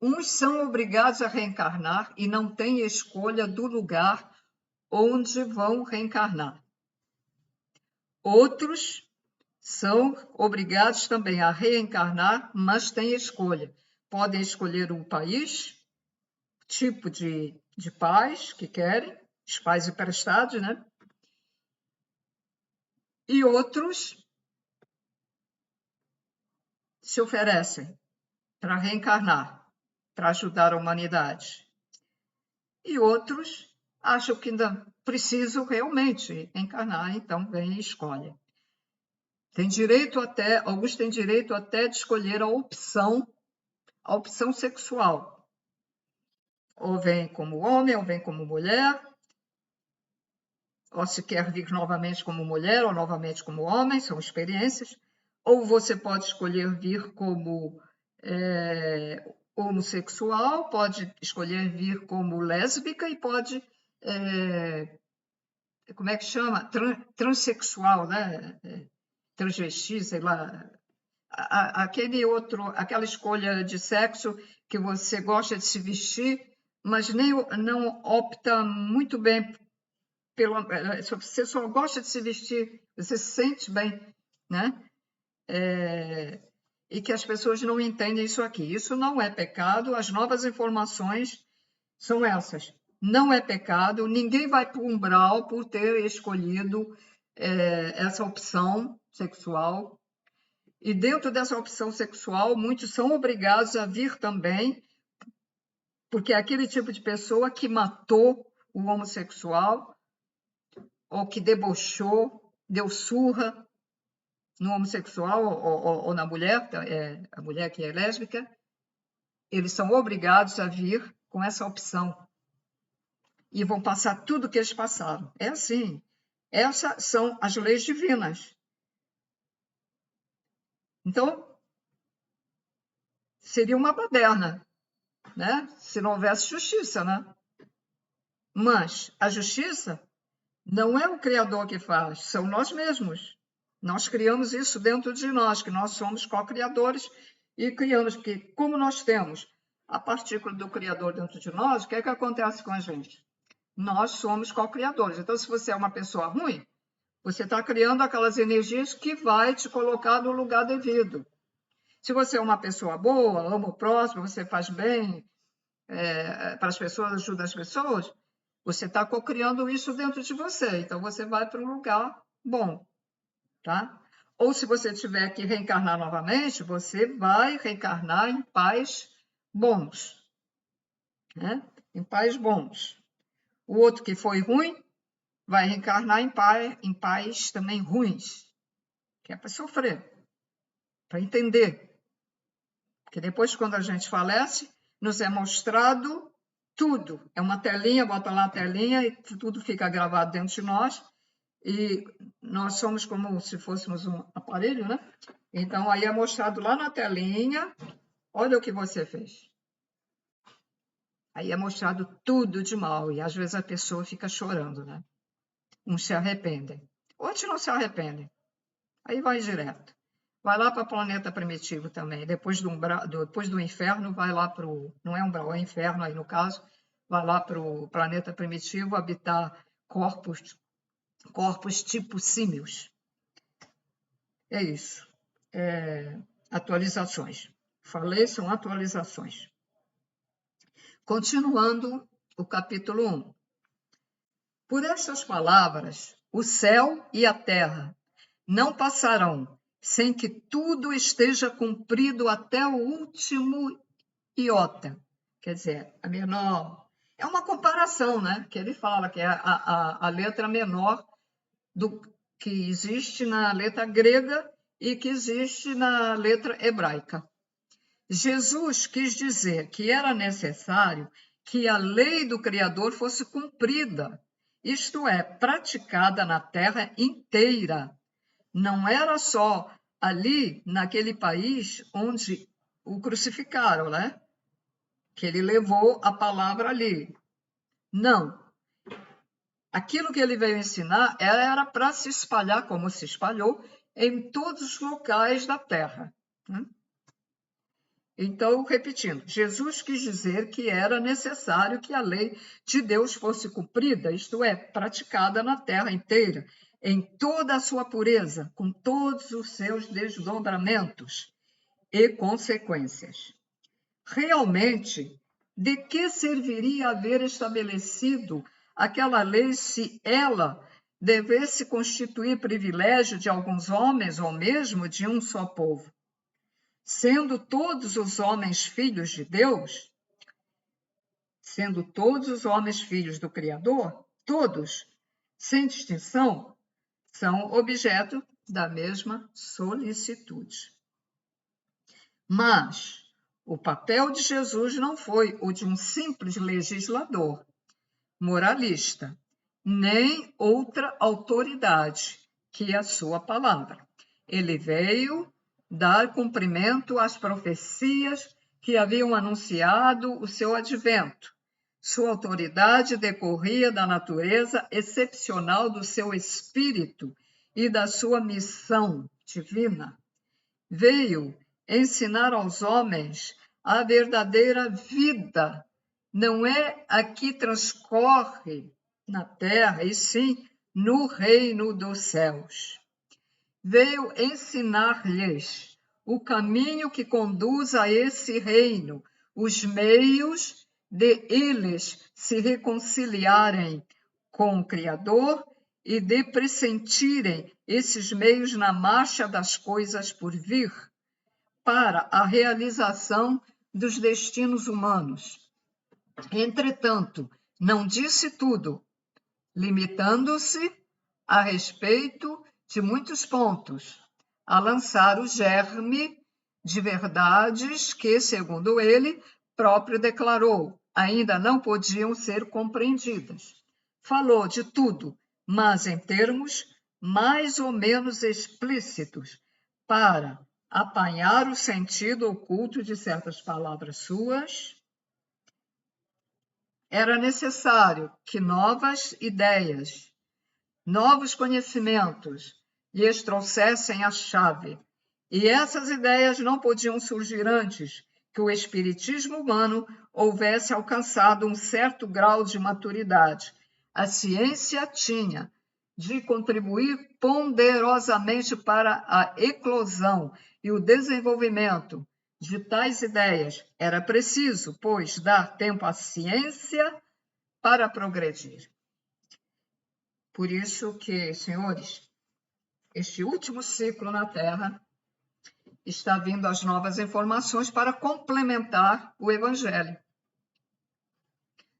Uns são obrigados a reencarnar e não têm escolha do lugar onde vão reencarnar. Outros são obrigados também a reencarnar, mas têm escolha. Podem escolher o país, tipo de pais que querem, os pais emprestados, né? E outros se oferecem para reencarnar, para ajudar a humanidade. E outros acham que ainda precisam realmente encarnar, então vem e escolhe. Tem direito até, alguns têm direito até de escolher a opção sexual. Ou vem como homem, ou vem como mulher, ou se quer vir novamente como mulher, ou novamente como homem, são experiências. Ou você pode escolher vir como homossexual, pode escolher vir como lésbica e pode, como é que chama? Transsexual, né? Transvesti, sei lá. Aquela escolha de sexo que você gosta de se vestir, mas não opta muito bem você só gosta de se vestir, você se sente bem, né? E que as pessoas não entendem isso aqui. Isso não é pecado, as novas informações são essas. Não é pecado, ninguém vai para o umbral por ter escolhido essa opção sexual. E dentro dessa opção sexual, muitos são obrigados a vir também, porque é aquele tipo de pessoa que matou o homossexual, ou que debochou, deu surra no homossexual ou na mulher, a mulher que é lésbica, eles são obrigados a vir com essa opção. e vão passar tudo que eles passaram. É assim. Essas são as leis divinas. Então, seria uma baderna, né? Se não houvesse justiça, né? Mas a justiça não é o Criador que faz, são nós mesmos. Nós criamos isso dentro de nós, que nós somos co-criadores e criamos, porque como nós temos a partícula do Criador dentro de nós, o que é que acontece com a gente? Nós somos co-criadores. Então, se você é uma pessoa ruim, você está criando aquelas energias que vai te colocar no lugar devido. Se você é uma pessoa boa, ama o próximo, você faz bem para as pessoas, ajuda as pessoas, você está co-criando isso dentro de você. Então, você vai para um lugar bom, tá? Ou se você tiver que reencarnar novamente, você vai reencarnar em pais bons, né? Em pais bons. O outro que foi ruim vai reencarnar em pais também ruins, que é para sofrer, para entender. Porque depois, quando a gente falece, nos é mostrado tudo. É uma telinha, bota lá a telinha e tudo fica gravado dentro de nós. E nós somos como se fôssemos um aparelho, né? Então, aí é mostrado lá na telinha, olha o que você fez. Aí é mostrado tudo de mal, e às vezes a pessoa fica chorando, né? Uns se arrependem, outros não se arrependem. Aí vai direto. Vai lá para o planeta primitivo também. Depois do inferno, vai lá para o... Não é umbral, é inferno aí no caso. Vai lá para o planeta primitivo habitar corpos tipo símios. É isso. Atualizações. Falei, são atualizações. Continuando o capítulo 1. Por estas palavras, o céu e a terra não passarão sem que tudo esteja cumprido até o último iota. Quer dizer, a menor... É uma comparação, né? Que ele fala que é a letra menor do que existe na letra grega e que existe na letra hebraica. Jesus quis dizer que era necessário que a lei do Criador fosse cumprida, isto é, praticada na terra inteira. Não era só ali, naquele país onde o crucificaram, né? Que ele levou a palavra ali. Não. Aquilo que ele veio ensinar era para se espalhar, como se espalhou, em todos os locais da terra. Então, repetindo, Jesus quis dizer que era necessário que a lei de Deus fosse cumprida, isto é, praticada na terra inteira, em toda a sua pureza, com todos os seus desdobramentos e consequências. Realmente, de que serviria haver estabelecido aquela lei se ela devesse constituir privilégio de alguns homens ou mesmo de um só povo? Sendo todos os homens filhos de Deus, sendo todos os homens filhos do Criador, todos, sem distinção, são objeto da mesma solicitude. Mas o papel de Jesus não foi o de um simples legislador, moralista, nem outra autoridade que a sua palavra. Ele veio dar cumprimento às profecias que haviam anunciado o seu advento. Sua autoridade decorria da natureza excepcional do seu espírito e da sua missão divina. Veio ensinar aos homens a verdadeira vida. Não é a que transcorre na terra, e sim no reino dos céus. Veio ensinar-lhes o caminho que conduz a esse reino, os meios de eles se reconciliarem com o Criador e de pressentirem esses meios na marcha das coisas por vir, para a realização dos destinos humanos. Entretanto, não disse tudo, limitando-se a respeito de muitos pontos, a lançar o germe de verdades que, segundo ele próprio declarou, ainda não podiam ser compreendidas. Falou de tudo, mas em termos mais ou menos explícitos, para apanhar o sentido oculto de certas palavras suas. Era necessário que novas ideias, novos conhecimentos lhes trouxessem a chave. E essas ideias não podiam surgir antes que o espiritismo humano houvesse alcançado um certo grau de maturidade. A ciência tinha de contribuir ponderosamente para a eclosão e o desenvolvimento de tais ideias. Era preciso, pois, dar tempo à ciência para progredir. Por isso que, senhores, este último ciclo na Terra está vindo as novas informações para complementar o Evangelho.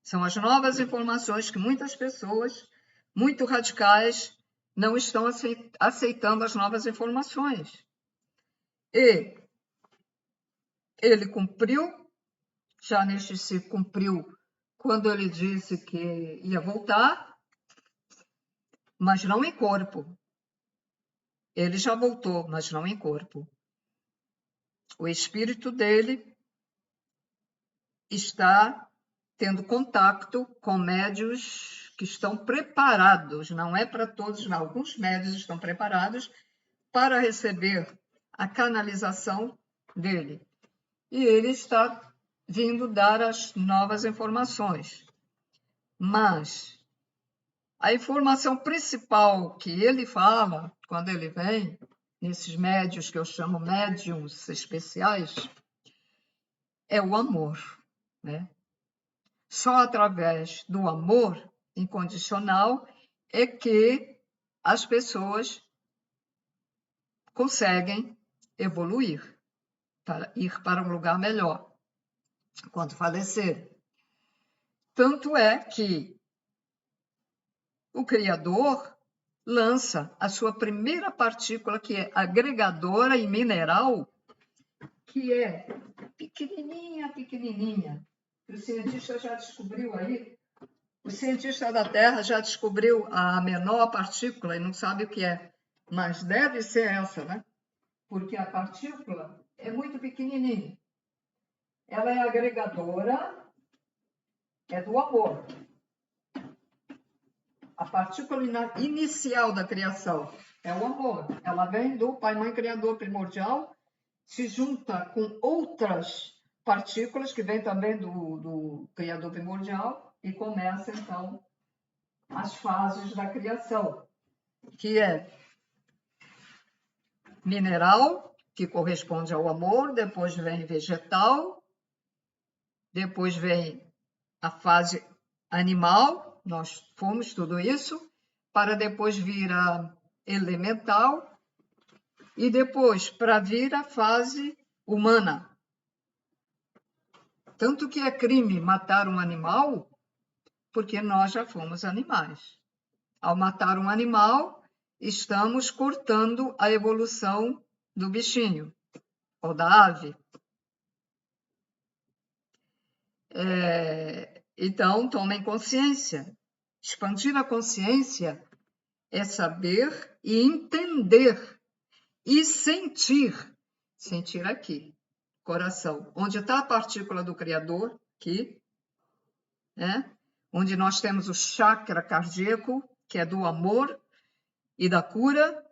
São as novas informações que muitas pessoas, muito radicais, não estão aceitando as novas informações. E ele cumpriu, já neste ciclo cumpriu, quando ele disse que ia voltar, mas não em corpo. Ele já voltou, mas não em corpo. O espírito dele está tendo contato com médios que estão preparados, não é para todos, não. Alguns médios estão preparados para receber a canalização dele. E ele está vindo dar as novas informações. Mas a informação principal que ele fala, quando ele vem, nesses médios que eu chamo médiums especiais, é o amor, né? Só através do amor incondicional é que as pessoas conseguem evoluir, para ir para um lugar melhor, quando falecer. Tanto é que o Criador lança a sua primeira partícula, que é agregadora e mineral, que é pequenininha, pequenininha. O cientista já descobriu aí, o cientista da Terra já descobriu a menor partícula e não sabe o que é, mas deve ser essa, né? Porque a partícula é muito pequenininha. Ela é agregadora, é do amor. A partícula inicial da criação é o amor. Ela vem do Pai, Mãe, Criador primordial, se junta com outras partículas que vêm também do Criador primordial e começa, então, as fases da criação, que é mineral, que corresponde ao amor, depois vem vegetal, depois vem a fase animal, nós fomos tudo isso, para depois vir a elemental e depois para vir a fase humana. Tanto que é crime matar um animal, porque nós já fomos animais. Ao matar um animal, estamos cortando a evolução do bichinho ou da ave. Então, tomem consciência. Expandir a consciência é saber e entender e sentir. Sentir aqui, coração. Onde está a partícula do Criador, aqui, né? Onde nós temos o chakra cardíaco, que é do amor e da cura.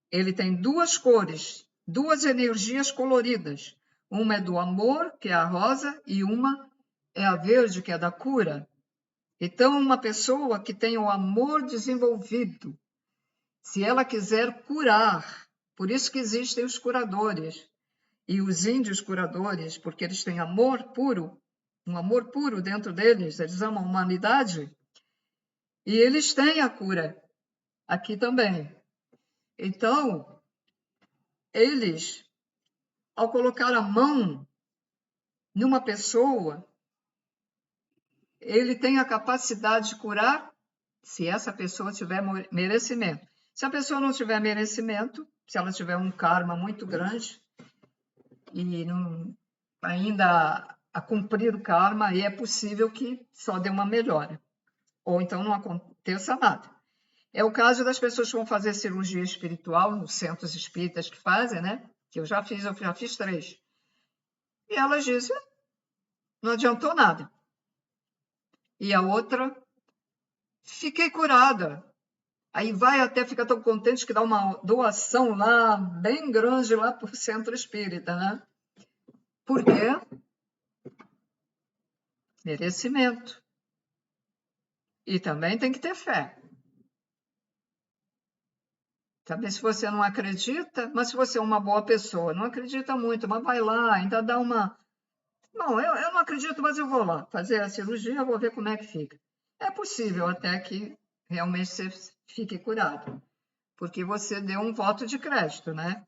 Ele tem duas cores, duas energias coloridas. Uma é do amor, que é a rosa, e uma é a verde, que é da cura. Então, uma pessoa que tem o amor desenvolvido, se ela quiser curar, por isso que existem os curadores e os índios curadores, porque eles têm amor puro, um amor puro dentro deles, eles amam a humanidade e eles têm a cura aqui também. Então, eles, ao colocar a mão numa pessoa, ele tem a capacidade de curar se essa pessoa tiver merecimento. Se a pessoa não tiver merecimento, se ela tiver um karma muito grande e não, ainda a cumprir o karma, aí é possível que só dê uma melhora, ou então não aconteça nada. É o caso das pessoas que vão fazer cirurgia espiritual nos centros espíritas que fazem, né? Que eu já fiz 3. E elas dizem, não adiantou nada. E a outra, fiquei curada. Aí vai até ficar tão contente que dá uma doação lá, bem grande lá para o centro espírita, né? Por quê? Merecimento. E também tem que ter fé. Também se você não acredita, mas se você é uma boa pessoa, não acredita muito, mas vai lá, ainda dá uma... Não, eu não acredito, mas eu vou lá fazer a cirurgia, vou ver como é que fica. É possível até que realmente você fique curado, porque você deu um voto de crédito, né?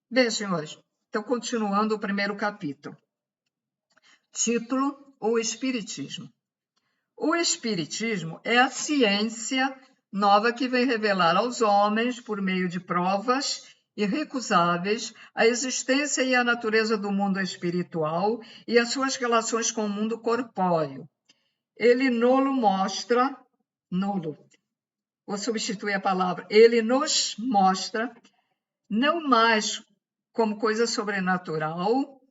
Bem, senhores, então continuando o primeiro capítulo. Título: O Espiritismo. O Espiritismo é a ciência nova que vem revelar aos homens, por meio de provas irrecusáveis, a existência e a natureza do mundo espiritual e as suas relações com o mundo corpóreo. Ele nolo mostra, nolo, vou substituir a palavra, ele nos mostra, não mais como coisa sobrenatural,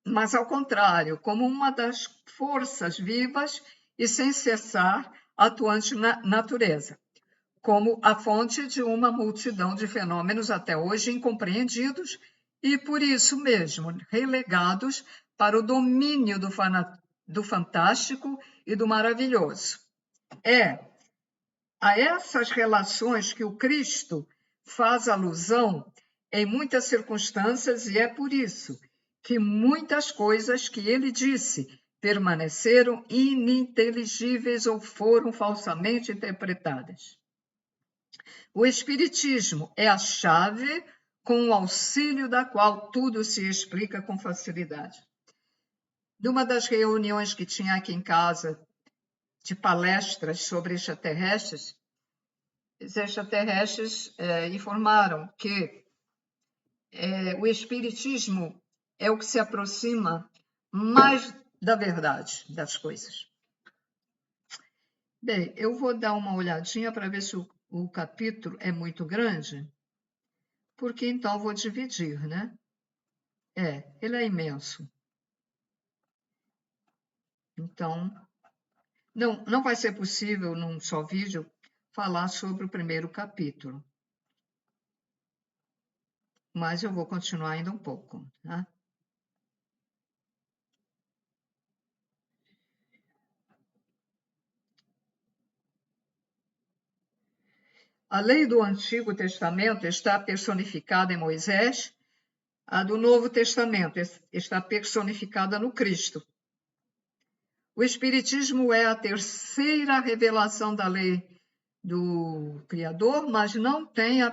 mas ao contrário, como uma das forças vivas e sem cessar atuante na natureza, como a fonte de uma multidão de fenômenos até hoje incompreendidos e, por isso mesmo, relegados para o domínio do fantástico e do maravilhoso. É a essas relações que o Cristo faz alusão em muitas circunstâncias, e é por isso que muitas coisas que ele disse permaneceram ininteligíveis ou foram falsamente interpretadas. O Espiritismo é a chave com o auxílio da qual tudo se explica com facilidade. Numa das reuniões que tinha aqui em casa de palestras sobre extraterrestres, os extraterrestres informaram que o Espiritismo é o que se aproxima mais da verdade das coisas. Bem, eu vou dar uma olhadinha para ver se o capítulo é muito grande, porque então vou dividir, né? Ele é imenso. Então, não vai ser possível, num só vídeo, falar sobre o primeiro capítulo. Mas eu vou continuar ainda um pouco, tá? A lei do Antigo Testamento está personificada em Moisés, a do Novo Testamento está personificada no Cristo. O Espiritismo é a terceira revelação da lei do Criador, mas não tem a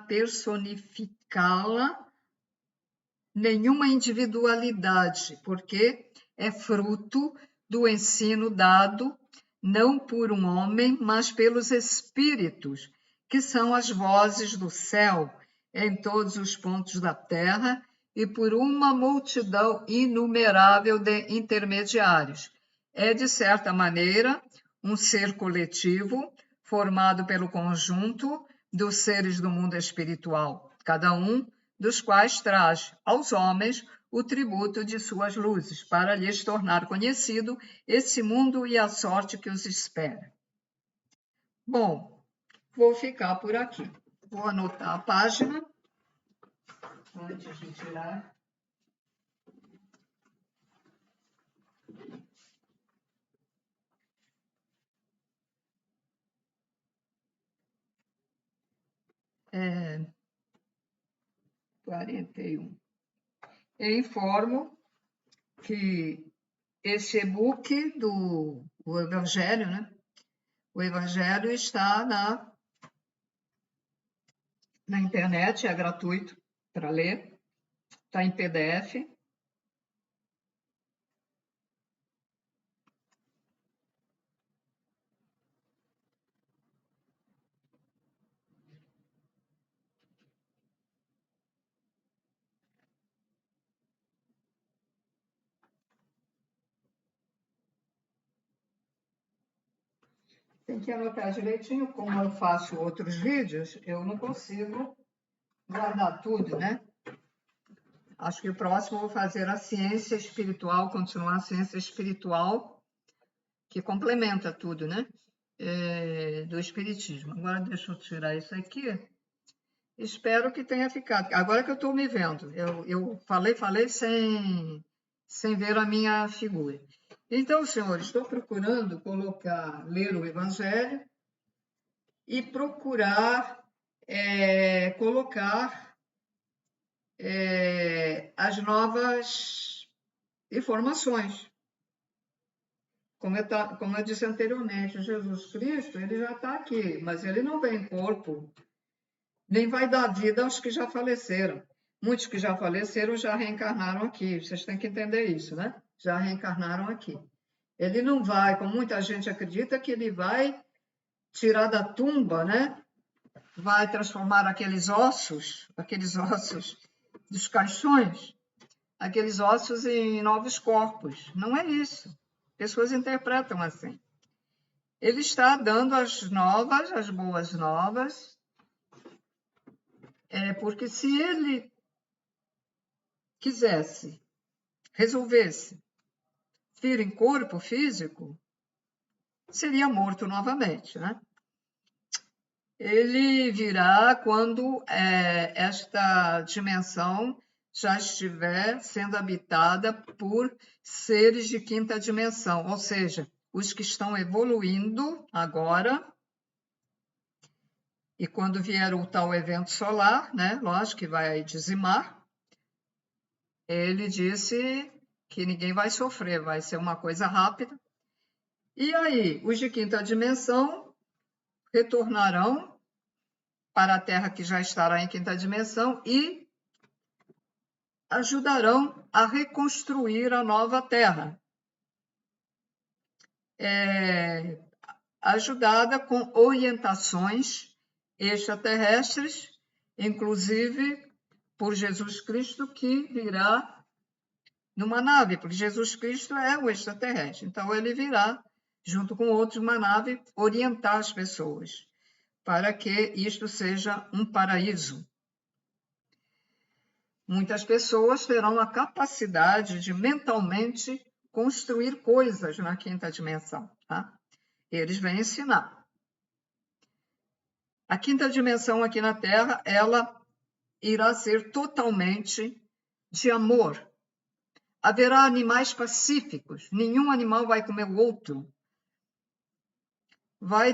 personificá-la nenhuma individualidade, porque é fruto do ensino dado não por um homem, mas pelos espíritos, que são as vozes do céu em todos os pontos da terra e por uma multidão inumerável de intermediários. É, de certa maneira, um ser coletivo formado pelo conjunto dos seres do mundo espiritual, cada um dos quais traz aos homens o tributo de suas luzes, para lhes tornar conhecido esse mundo e a sorte que os espera. Bom, vou ficar por aqui. Vou anotar a página, antes de tirar. É, 41. Eu informo que esse e-book do Evangelho, né? O Evangelho está na internet, é gratuito para ler, está em PDF. Tem que anotar direitinho, como eu faço outros vídeos, eu não consigo guardar tudo, né? Acho que o próximo eu vou fazer a ciência espiritual, continuar a ciência espiritual, que complementa tudo, né? Do espiritismo. Agora deixa eu tirar isso aqui. Espero que tenha ficado. Agora que eu estou me vendo, eu falei sem ver a minha figura. Então, senhores, estou procurando ler o Evangelho e procurar colocar as novas informações. Como eu disse anteriormente, Jesus Cristo ele já está aqui, mas ele não vem em corpo, nem vai dar vida aos que já faleceram. Muitos que já faleceram já reencarnaram aqui. Vocês têm que entender isso, né? Já reencarnaram aqui. Ele não vai, como muita gente acredita, que ele vai tirar da tumba, né? Vai transformar aqueles ossos dos caixões, aqueles ossos em novos corpos. Não é isso. Pessoas interpretam assim. Ele está dando as boas novas, porque se ele resolvesse vir em corpo físico, seria morto novamente, né? Ele virá quando esta dimensão já estiver sendo habitada por seres de quinta dimensão, ou seja, os que estão evoluindo agora. E quando vier o tal evento solar, né, lógico que vai dizimar, ele disse que ninguém vai sofrer, vai ser uma coisa rápida. E aí, os de quinta dimensão retornarão para a Terra que já estará em quinta dimensão e ajudarão a reconstruir a nova Terra, ajudada com orientações extraterrestres, inclusive por Jesus Cristo, que virá numa nave, porque Jesus Cristo é o extraterrestre. Então, ele virá, junto com outros, uma nave, orientar as pessoas para que isto seja um paraíso. Muitas pessoas terão a capacidade de mentalmente construir coisas na quinta dimensão, tá? Eles vêm ensinar. A quinta dimensão aqui na Terra, ela irá ser totalmente de amor. Haverá animais pacíficos, nenhum animal vai comer o outro. Vai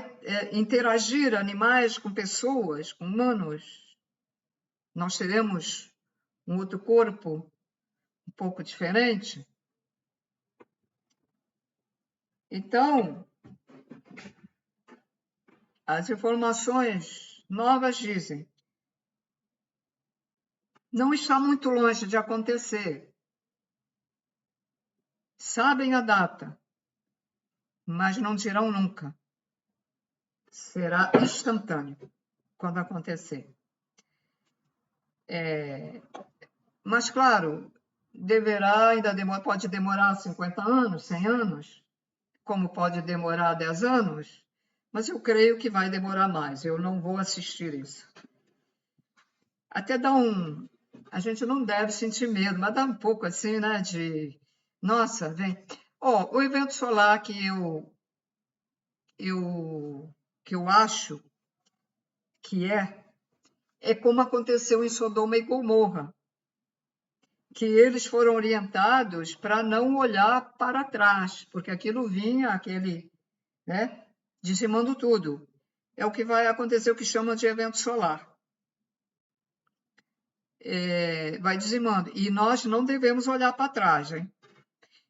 interagir animais com pessoas, com humanos. Nós teremos um outro corpo um pouco diferente. Então, as informações novas dizem: não está muito longe de acontecer. Sabem a data, mas não dirão nunca. Será instantâneo quando acontecer. Mas, claro, pode demorar 50 anos, 100 anos, como pode demorar 10 anos, mas eu creio que vai demorar mais. Eu não vou assistir isso. Até a gente não deve sentir medo, mas dá um pouco assim, né, nossa, vem. O evento solar que eu acho que é como aconteceu em Sodoma e Gomorra, que eles foram orientados para não olhar para trás, porque aquilo vinha, né, dizimando tudo. É o que vai acontecer, o que chamam de evento solar. Vai dizimando. E nós não devemos olhar para trás, hein?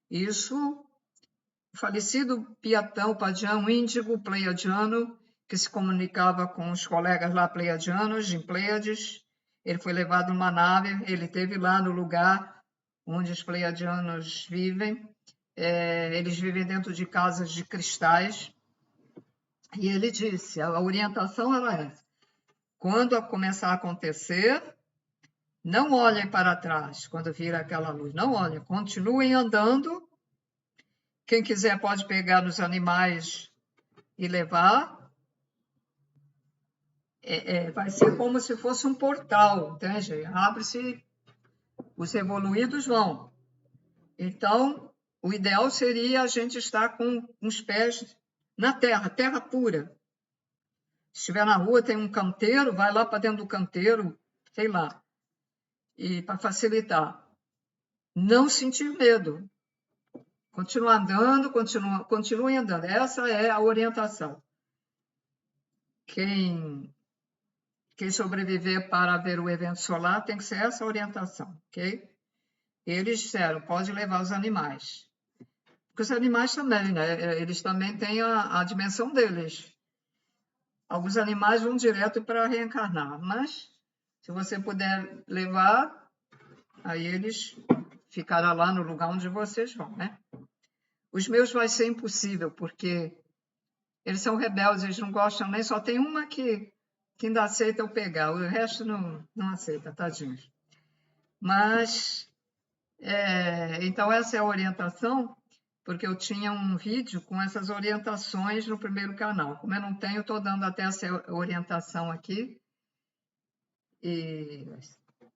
Isso, o falecido Piatão Padian, índigo pleiadiano, que se comunicava com os colegas lá pleiadianos, em Pleiades, ele foi levado numa nave, ele esteve lá no lugar onde os pleiadianos vivem. Eles vivem dentro de casas de cristais. E ele disse, a orientação era essa: quando começar a acontecer, não olhem para trás quando vir aquela luz, não olhem, continuem andando. Quem quiser pode pegar nos animais e levar, vai ser como se fosse um portal, entende? Abre-se, os evoluídos vão. Então, o ideal seria a gente estar com os pés na terra, terra pura. Se estiver na rua, tem um canteiro, vai lá para dentro do canteiro, sei lá, e para facilitar. Não sentir medo. Continua andando, continue andando. Essa é a orientação. Quem sobreviver para ver o evento solar tem que ser essa orientação, ok? Eles disseram, pode levar os animais. Porque os animais também, né? Eles também têm a dimensão deles. Alguns animais vão direto para reencarnar, mas se você puder levar, aí eles ficarão lá no lugar onde vocês vão, né? Os meus vai ser impossível, porque eles são rebeldes, eles não gostam nem, só tem uma que ainda aceita eu pegar, o resto não aceita, tadinhos. Mas, então essa é a orientação, porque eu tinha um vídeo com essas orientações no primeiro canal. Como eu não tenho, estou dando até essa orientação aqui, e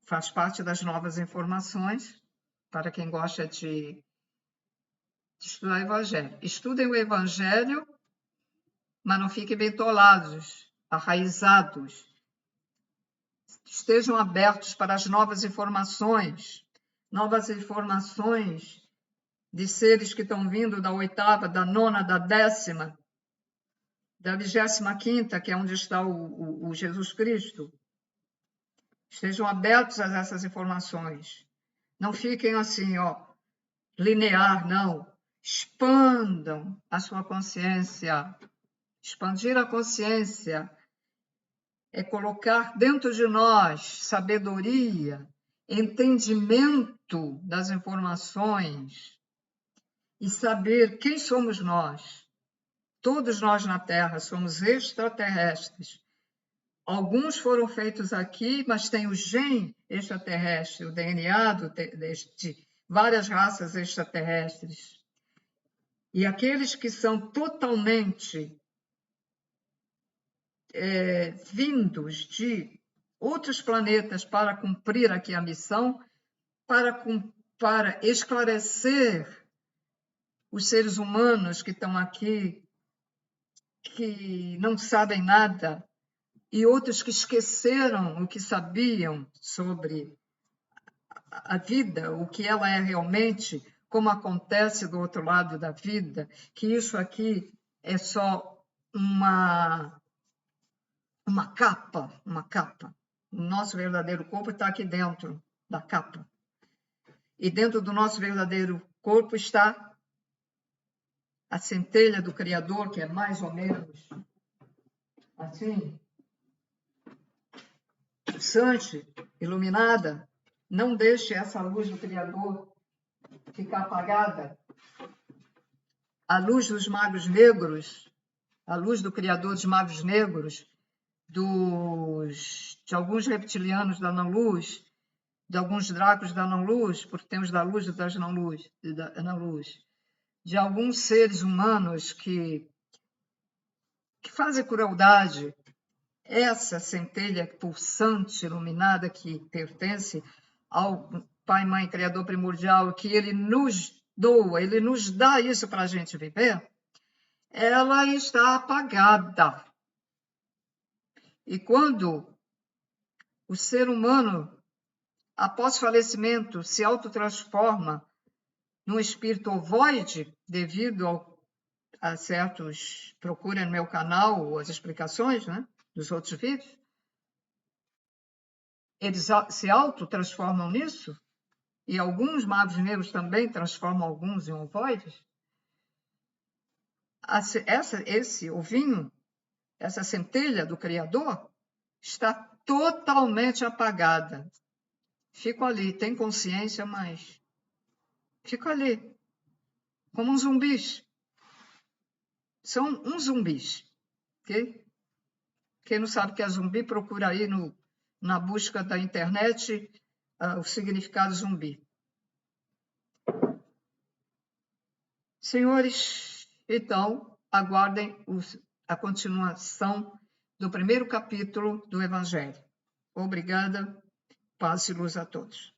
faz parte das novas informações, para quem gosta de estudar o Evangelho. Estudem o Evangelho, mas não fiquem bitolados, arraizados. Estejam abertos para as novas informações de seres que estão vindo da 8ª, da 9ª, da 10ª, da 25ª, que é onde está o Jesus Cristo. Estejam abertos a essas informações. Não fiquem assim, linear, não. Expandam a sua consciência. Expandir a consciência é colocar dentro de nós sabedoria, entendimento das informações e saber quem somos nós. Todos nós na Terra somos extraterrestres. Alguns foram feitos aqui, mas tem o gene extraterrestre, o DNA de várias raças extraterrestres. E aqueles que são totalmente vindos de outros planetas para cumprir aqui a missão, para esclarecer os seres humanos que estão aqui, que não sabem nada, e outros que esqueceram o que sabiam sobre a vida, o que ela é realmente, como acontece do outro lado da vida, que isso aqui é só uma capa. O nosso verdadeiro corpo está aqui dentro da capa. E dentro do nosso verdadeiro corpo está a centelha do Criador, que é mais ou menos assim, pulsante, iluminada. Não deixe essa luz do Criador ficar apagada. A luz dos magos negros, a luz do Criador dos magos negros, de alguns reptilianos da não-luz, de alguns dracos da não-luz, porque temos da luz e das não-luz, de alguns seres humanos que fazem crueldade. Essa centelha pulsante, iluminada, que pertence ao Pai, Mãe, Criador primordial, que Ele nos doa, Ele nos dá isso para a gente viver, ela está apagada. E quando o ser humano, após falecimento, se autotransforma num espírito ovoide, devido a certos... Procurem no meu canal as explicações, né, dos outros vídeos. Eles se autotransformam nisso, e alguns magos negros também transformam alguns em ovoides. Esse ovinho, essa centelha do Criador, está totalmente apagada. Fico ali, tem consciência, mas fico ali, como uns zumbis. São uns zumbis, ok? Quem não sabe o que é zumbi, procura aí na busca da internet o significado zumbi. Senhores, então, aguardem a continuação do primeiro capítulo do Evangelho. Obrigada, paz e luz a todos.